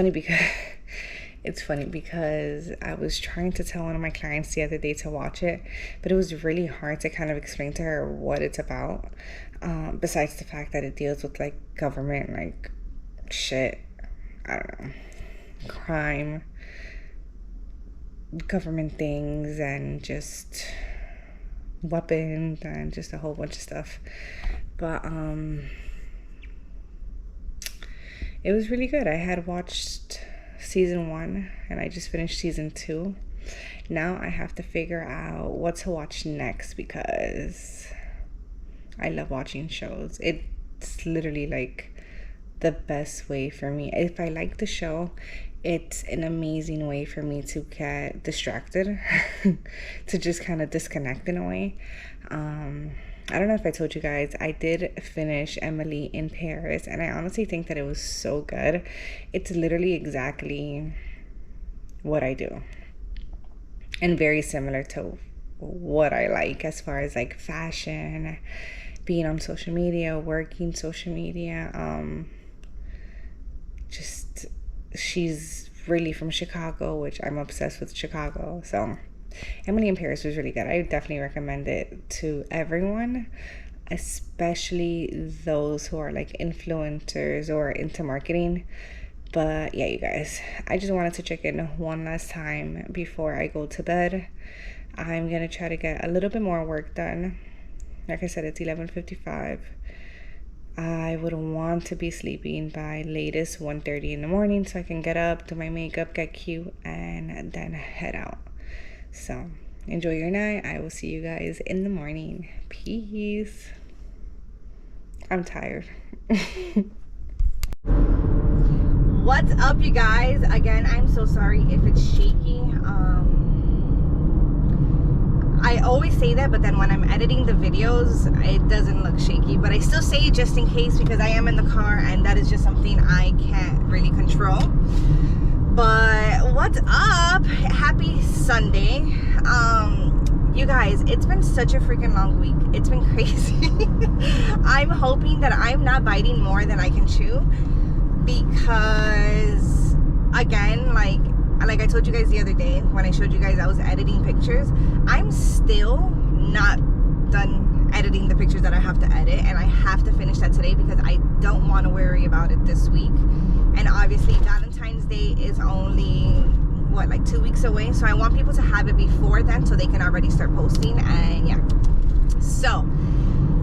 funny because I was trying to tell one of my clients the other day to watch it, but it was really hard to kind of explain to her what it's about, besides the fact that it deals with like government, like shit, I don't know, crime, government things, and just weapons and just a whole bunch of stuff. But it was really good. I had watched season 1 and I just finished season 2. Now I have to figure out what to watch next because I love watching shows. It's literally like the best way for me. If I like the show, it's an amazing way for me to get distracted, to just kind of disconnect in a way. I don't know if I told you guys, I did finish Emily in Paris, and I honestly think that it was so good. It's literally exactly what I do, and very similar to what I like as far as like fashion, being on social media, working social media. Just, she's really from Chicago, which I'm obsessed with Chicago. So Emily in Paris was really good. I definitely recommend it to everyone, especially those who are like influencers or into marketing. But yeah, you guys, I just wanted to check in one last time before I go to bed. I'm gonna try to get a little bit more work done. Like I said, it's 11:55. I would want to be sleeping by latest 1:30 in the morning so I can get up, do my makeup, get cute, and then head out. So enjoy your night. I will see you guys in the morning. Peace. I'm tired. What's up, you guys? Again, I'm so sorry if it's shaky. I always say that, but then when I'm editing the videos, it doesn't look shaky. But I still say it just in case because I am in the car and that is just something I can't really control. But what's up? Happy Sunday. You guys, it's been such a freaking long week. It's been crazy. I'm hoping that I'm not biting more than I can chew, because again, like I told you guys the other day when I showed you guys I was editing pictures, I'm still not done editing the pictures that I have to edit, and I have to finish that today because I don't want to worry about it this week. And obviously Valentine's Day is only what, like 2 weeks away, so I want people to have it before then so they can already start posting. And yeah, so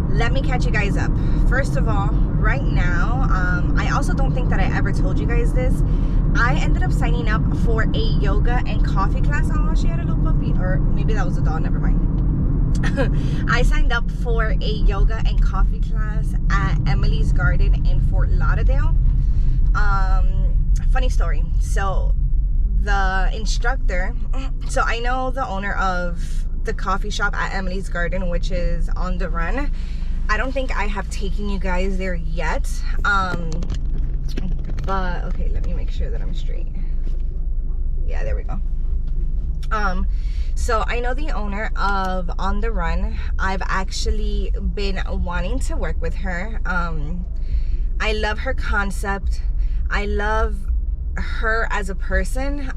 let me catch you guys up. First of all, right now, I also don't think that I ever told you guys this. I ended up signing up for a yoga and coffee class. Oh, she had a little puppy, or maybe that was a dog, never mind. I signed up for a yoga and coffee class at Emily's Garden in Fort Lauderdale. Funny story. So the instructor, so I know the owner of the coffee shop at Emily's Garden, which is On the Run. I don't think I have taken you guys there yet, but okay, let me make sure that I'm straight. Yeah, there we go. So I know the owner of On the Run. I've actually been wanting to work with her. I love her concept. I love her as a person.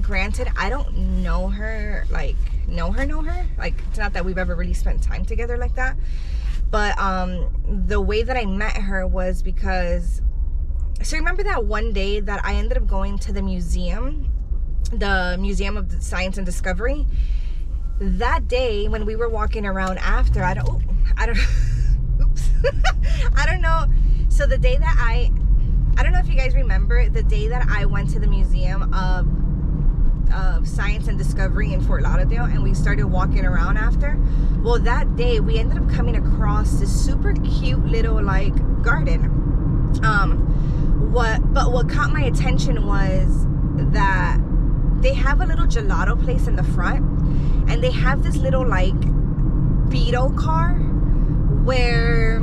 Granted, I don't know her, like know her. Like, it's not that we've ever really spent time together like that. But the way that I met her was because, so remember that one day that I ended up going to the Museum of Science and Discovery? That day when we were walking around after, I don't oops. I don't know. So the day that I don't know if you guys remember the day that I went to the Museum of Science and Discovery in Fort Lauderdale, and we started walking around after. Well, that day we ended up coming across this super cute little like garden. What caught my attention was that they have a little gelato place in the front, and they have this little like Beetle car where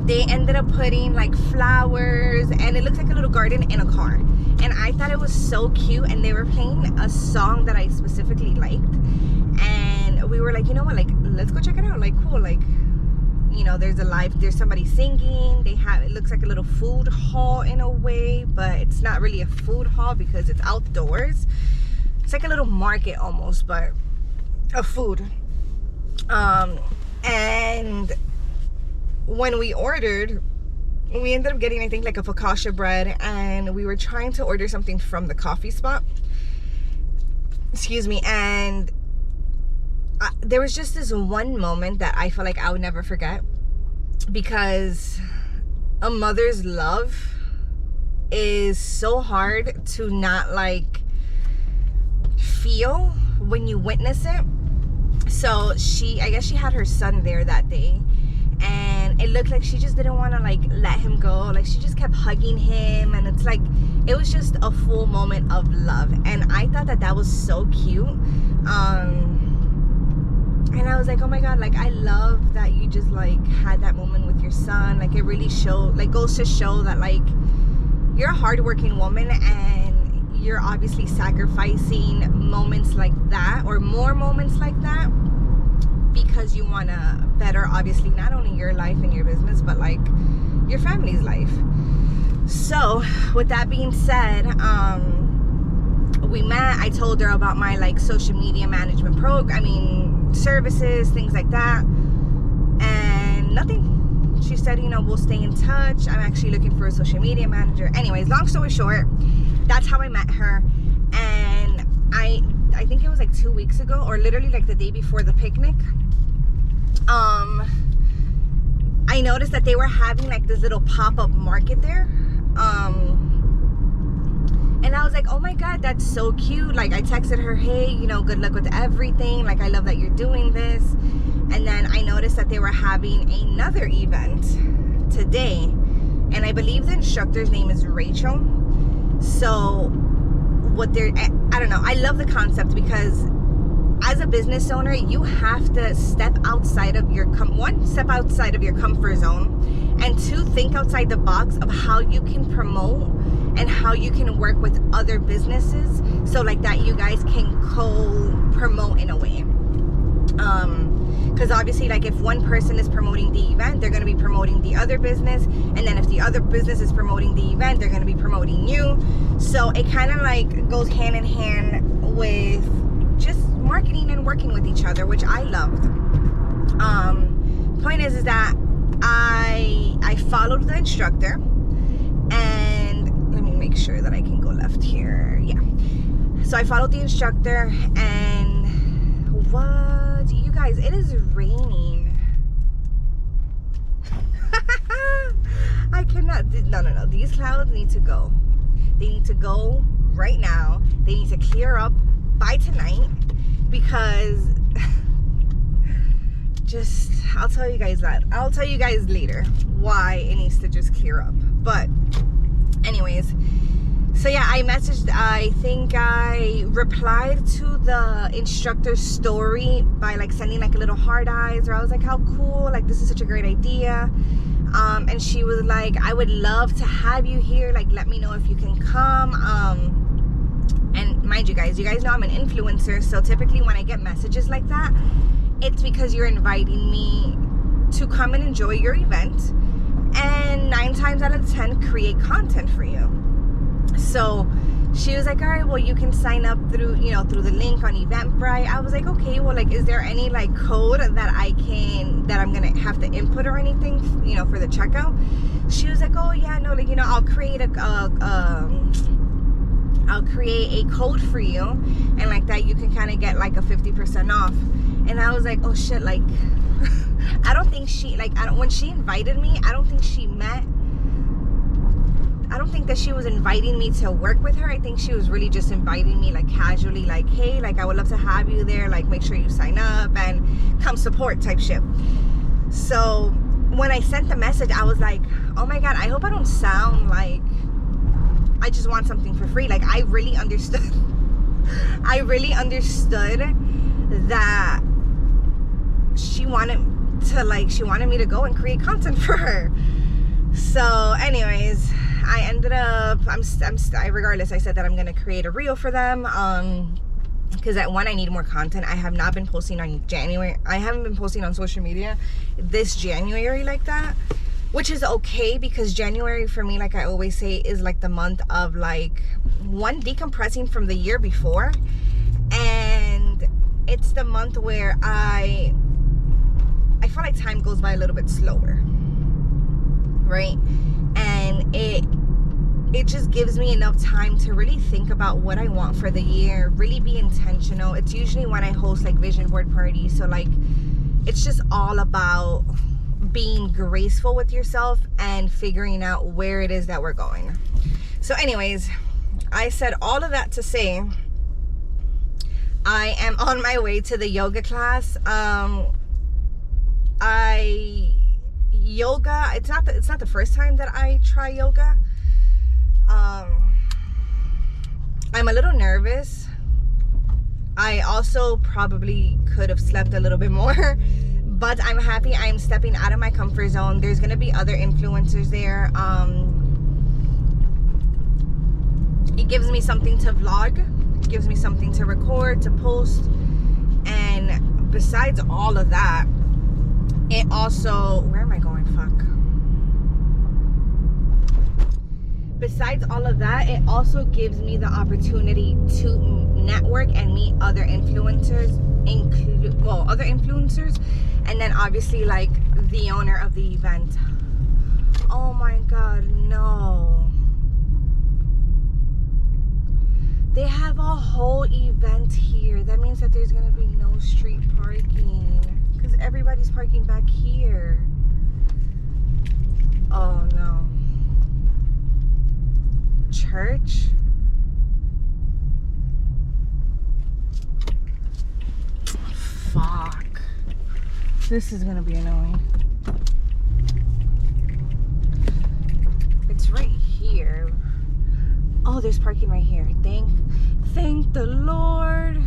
they ended up putting like flowers, and it looks like a little garden in a car. And I thought it was so cute, and they were playing a song that I specifically liked, and we were like, you know what, like, let's go check it out. Like, cool, like, you know, there's somebody singing. It looks like a little food hall in a way, but it's not really a food hall because it's outdoors. It's like a little market almost, but of food. And when we ordered, we ended up getting, I think, like a focaccia bread, and we were trying to order something from the coffee spot. Excuse me. And there was just this one moment that I feel like I would never forget, because a mother's love is so hard to not like feel when you witness it. So I guess she had her son there that day, and it looked like she just didn't want to like let him go. Like, she just kept hugging him, and it's like, it was just a full moment of love, and I thought that was so cute. And I was like, oh my god, like, I love that you just like had that moment with your son. Like, it really goes to show that like you're a hardworking woman, and you're obviously sacrificing moments like that, or more moments like that, because you want to better, obviously, not only your life and your business, but like your family's life. So with that being said, we met. I told her about my like social media management services, things like that, and nothing. She said, you know, we'll stay in touch. I'm actually looking for a social media manager. Anyways, long story short, that's how I met her. And I think it was like 2 weeks ago, or literally like the day before the picnic, I noticed that they were having like this little pop-up market there. And I was like, oh my god, that's so cute. Like, I texted her, hey, you know, good luck with everything. Like, I love that you're doing this. And then I noticed that they were having another event today, and I believe the instructor's name is Rachel. So I don't know, I love the concept, because as a business owner, you have to step outside of your step outside of your comfort zone, and two, think outside the box of how you can promote and how you can work with other businesses, so like that you guys can co-promote in a way. Because obviously, like, if one person is promoting the event, they're going to be promoting the other business, and then if the other business is promoting the event, they're going to be promoting you. So it kind of like goes hand in hand with just marketing and working with each other, which I loved. Point is that I followed the instructor, and let me make sure that I can go left here. Yeah. So I followed the instructor, and what, you guys, it is raining. I cannot, no. These clouds need to go. They need to go right now. They need to clear up by tonight, because just, I'll tell you guys that. I'll tell you guys later why it needs to just clear up. But anyways, so yeah, I think I replied to the instructor's story by like sending like a little heart eyes, or I was like, how cool, like this is such a great idea. And she was like, I would love to have you here, like let me know if you can come. And mind you guys know I'm an influencer, so typically when I get messages like that, it's because you're inviting me to come and enjoy your event, and 9 times out of 10 create content for you. So she was like, all right, well, you can sign up through the link on Eventbrite. I was like, okay, well, like, is there any like code that I'm gonna have to input or anything, for the checkout? She was like, oh yeah, no, like, I'll create a code for you, and like that you can kind of get like a 50% off. And I was like, oh shit, like I don't think she, like, when she invited me, I don't think that she was inviting me to work with her. I think she was really just inviting me like casually, like, hey, like I would love to have you there, like make sure you sign up and come support type shit. So when I sent the message, I was like, oh my god, I hope I don't sound like I just want something for free. Like I really understood that she wanted me to go and create content for her. So anyways, I ended up, regardless, I said that I'm gonna create a reel for them, because at one, I need more content. I have not been posting on January. I haven't been posting on social media this January like that, which is okay, because January for me, like I always say, is like the month of like, one, decompressing from the year before, and it's the month where I feel like time goes by a little bit slower, right? And it just gives me enough time to really think about what I want for the year, really be intentional. It's usually when I host like vision board parties, so like it's just all about being graceful with yourself and figuring out where it is that we're going. So anyways, I said all of that to say I am on my way to the yoga class. Yoga, it's not the first time that I try yoga. I'm a little nervous. I also probably could have slept a little bit more, but I'm happy I'm stepping out of my comfort zone. There's gonna be other influencers there. It gives me something to vlog, it gives me something to record, to post, and besides all of that, it also, where am I going? Fuck. Besides all of that, it also gives me the opportunity to network and meet other influencers, other influencers, and then obviously like the owner of the event. Oh my god, no. They have a whole event here. That means that there's gonna be no street parking, because everybody's parking back here. Oh no. Church? Fuck. This is gonna be annoying. It's right here. Oh, there's parking right here. Thank the Lord.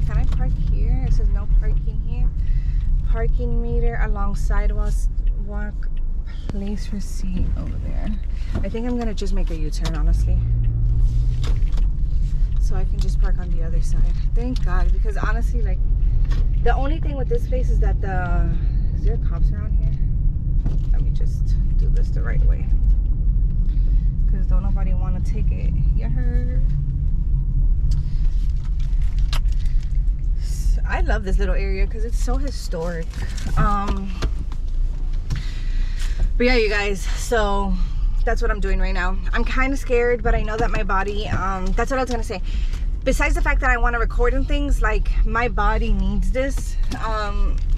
Can I park here? It says no parking here. Parking meter along sidewalk, place receipt over there. I think I'm gonna just make a U-turn, honestly, so I can just park on the other side. Thank God, because honestly, like, the only thing with this place is that is there cops around here? Let me just do this the right way, because don't nobody want to take it. You heard? I love this little area because it's so historic. But yeah, you guys, so that's what I'm doing right now. I'm kind of scared, but I know that my body, that's what I was gonna say. Besides the fact that I want to record and things, like, my body needs this.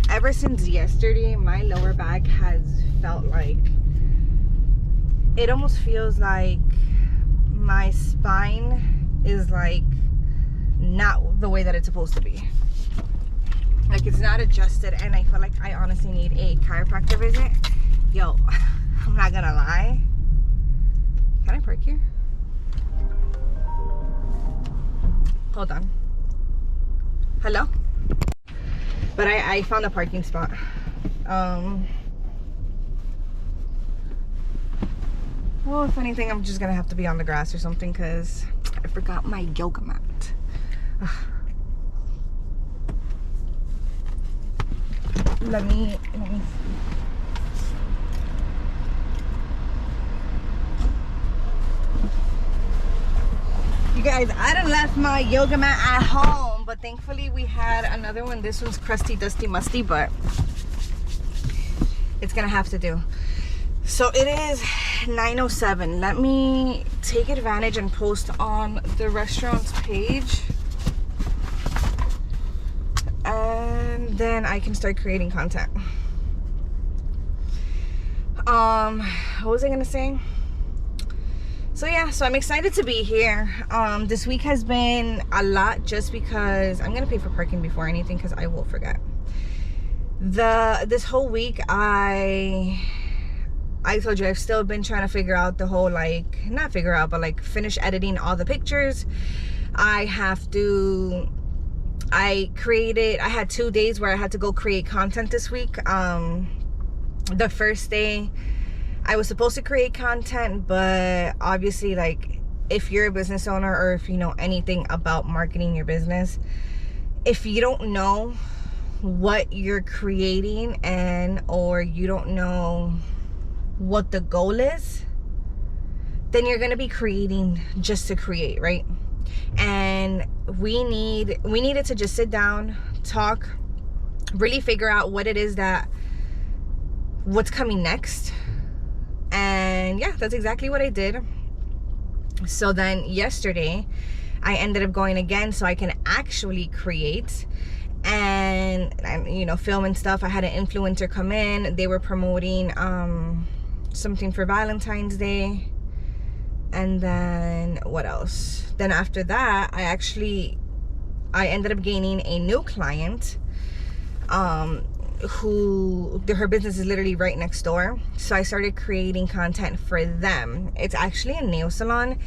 Ever since yesterday, my lower back has felt like, it almost feels like my spine is like not the way that it's supposed to be. Like, it's not adjusted, and I feel like I honestly need a chiropractor visit. Yo, I'm not gonna lie. Can I park here? Hold on. Hello? But I found a parking spot. Well, if anything, I'm just gonna have to be on the grass or something because I forgot my yoga mat. Ugh. Let me see. You guys, I done left my yoga mat at home, but thankfully we had another one. This one's crusty, dusty, musty, but it's gonna have to do. So it is 9:07. Let me take advantage and post on the restaurant's page, and then I can start creating content. What was I gonna say? So yeah, so I'm excited to be here. This week has been a lot just because I'm gonna pay for parking before anything because I will forget. This whole week I told you I've still been trying to figure out the whole, like, not figure out, but like finish editing all the pictures. I had 2 days where I had to go create content this week. The first day I was supposed to create content, but obviously, like, if you're a business owner or if you know anything about marketing your business, if you don't know what you're creating or you don't know what the goal is, then you're gonna be creating just to create, right? And we needed to just sit down, talk, really figure out what it is what's coming next. And yeah, that's exactly what I did. So then yesterday I ended up going again so I can actually create and you know, film and stuff. I had an influencer come in. They were promoting something for Valentine's Day. And then what else? Then after that, I ended up gaining a new client who her business is literally right next door. So I started creating content for them. It's actually a nail salon,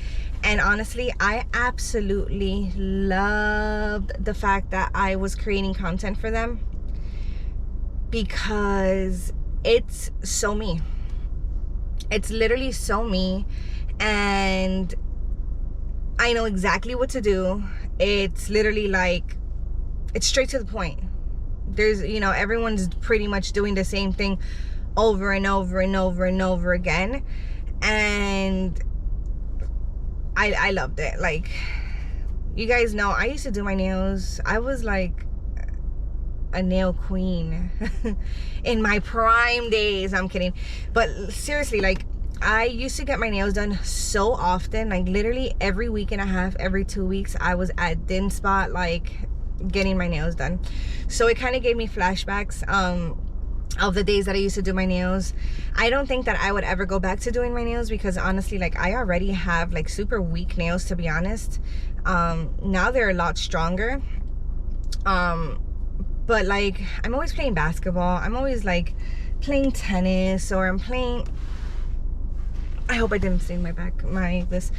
and honestly I absolutely loved the fact that I was creating content for them because it's so me. It's literally so me, and I know exactly what to do. It's literally like, it's straight to the point. There's, you know, everyone's pretty much doing the same thing over and over and over and over again, and I loved it. Like, you guys know I used to do my nails. I was like a nail queen in my prime days. I'm kidding, but seriously, like, I used to get my nails done so often, like literally every week and a half, every 2 weeks I was at Din Spot, like, getting my nails done. So it kind of gave me flashbacks of the days that I used to do my nails. I don't think that I would ever go back to doing my nails because honestly, like, I already have like super weak nails, to be honest. Now they're a lot stronger, but like, I'm always playing basketball, I'm always like playing tennis, or I'm playing, I hope I didn't stain my back, this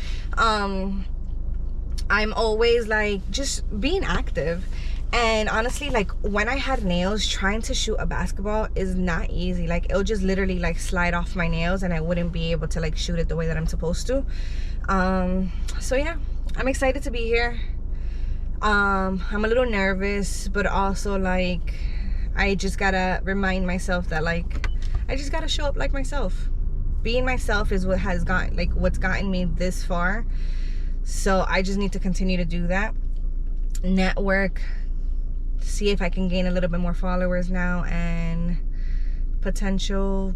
I'm always like just being active. And honestly, like, when I had nails, trying to shoot a basketball is not easy. Like, it'll just literally like slide off my nails and I wouldn't be able to like shoot it the way that I'm supposed to. So yeah, I'm excited to be here. I'm a little nervous, but also like, I just gotta remind myself that like, I just gotta show up like myself. Being myself is what has gotten, like, what's gotten me this far. So I just need to continue to do that. Network, see if I can gain a little bit more followers now and potential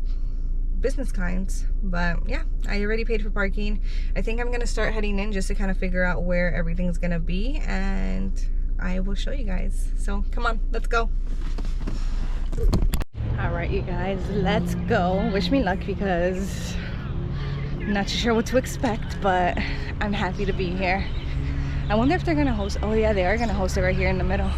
business clients. But yeah, I already paid for parking. I think I'm gonna start heading in just to kind of figure out where everything's gonna be, and I will show you guys. So come on, let's go. All right, you guys, let's go. Wish me luck because I'm not sure what to expect, but I'm happy to be here. I wonder if they're gonna host. Oh yeah, they are gonna host it right here in the middle.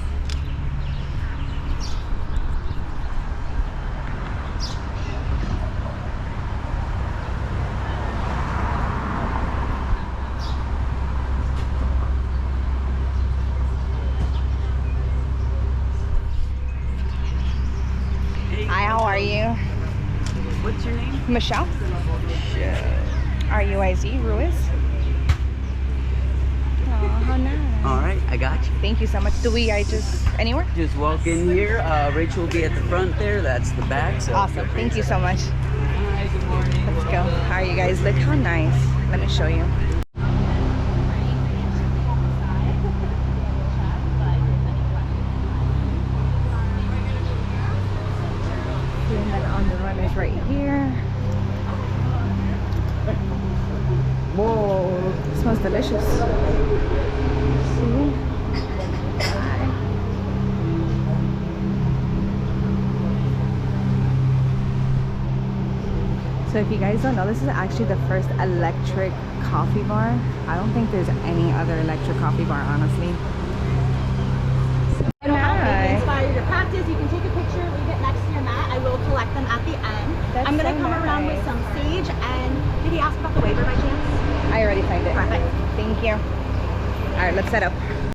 Hi, how are you? What's your name? Michelle? R-U-I-Z, Ruiz. Oh, how nice. All right, I got you. Thank you so much. Anywhere? Just walk in here. Rachel will be at the front there. That's the back. So Awesome. Thank you so much. Hi, good morning. Let's go. All right, you guys, look how nice. Let me show you. And then on the run is right here. Whoa, it smells delicious. See? So if you guys don't know, this is actually the first electric coffee bar. I don't think there's any other electric coffee bar, honestly. I don't know how to Nice. inspire your practice. You can take a picture, leave it next to your mat. I will collect them at the end. That's I'm gonna so come around nice. with some sage. And did he ask about the waiver by chance? I already signed it. Perfect. Thank you. All right, let's set up.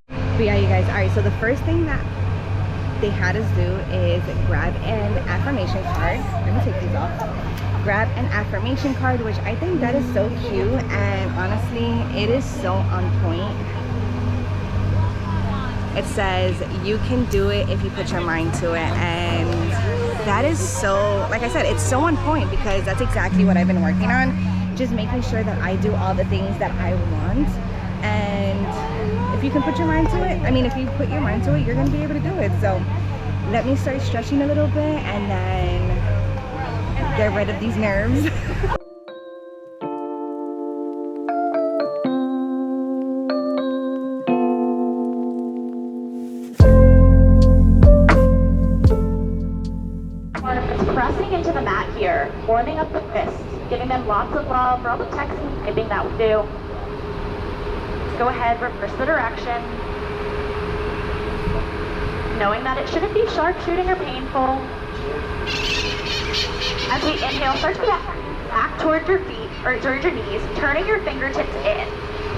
But yeah, you guys, all right, so the first thing that they had us do is grab an affirmation card. Let me take these off. Grab an affirmation card, which I think that is so cute, and honestly, it is so on point. It says, you can do it if you put your mind to it, and that is so, like I said, it's so on point because that's exactly what I've been working on. Just making sure that I do all the things that I want, and if you can put your mind to it, I mean, if you put your mind to it, you're gonna be able to do it. So let me start stretching a little bit and then get rid of these nerves. Pressing into the mat here, warming up the wrists, giving them lots of love for all the texting and typing that we do. Go ahead, reverse the direction. Knowing that it shouldn't be sharp shooting or painful. As we inhale, start to back towards your feet or towards your knees, turning your fingertips in.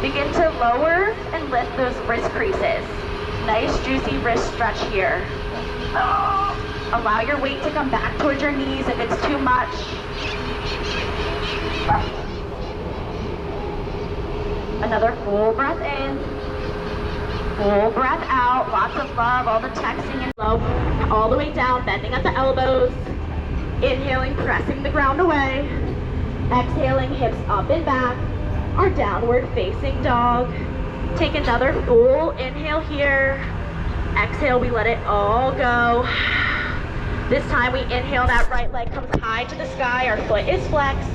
Begin to lower and lift those wrist creases. Nice juicy wrist stretch here. Allow your weight to come back towards your knees if it's too much. Another full breath in. Full breath out. Lots of love. All the texting and love. All the way down, bending at the elbows. Inhaling, pressing the ground away. Exhaling, hips up and back. Our downward facing dog. Take another full inhale here. Exhale, we let it all go. This time we inhale, that right leg comes high to the sky, our foot is flexed.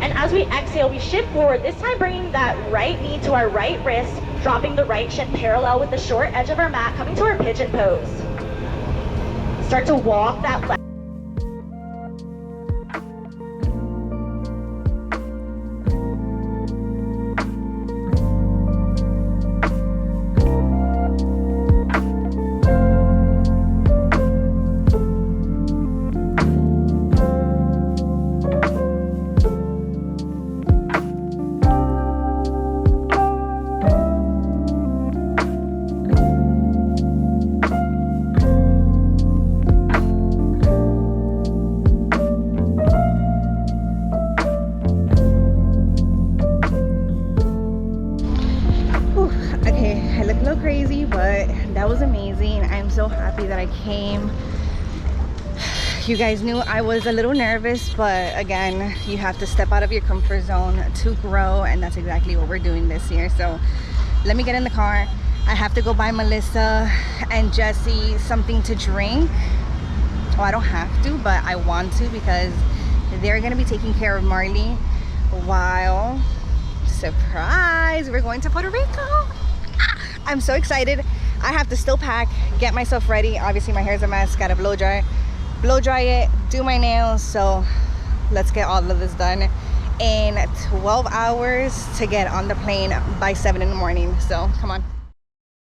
And as we exhale, we shift forward, this time bringing that right knee to our right wrist, dropping the right shin parallel with the short edge of our mat, coming to our pigeon pose. Start to walk that left. Crazy, but that was amazing. I'm so happy that I came. You guys knew I was a little nervous, but again, you have to step out of your comfort zone to grow, and that's exactly what we're doing this year. So let me get in the car. I have to go buy Melissa and Jesse something to drink. Well, I don't have to, but I want to because they're gonna be taking care of Marley while, surprise, we're going to Puerto Rico. I'm so excited. I have to still pack, get myself ready. Obviously my hair's a mess, gotta blow dry it, do my nails. So let's get all of this done in 12 hours to get on the plane by 7 in the morning. So come on.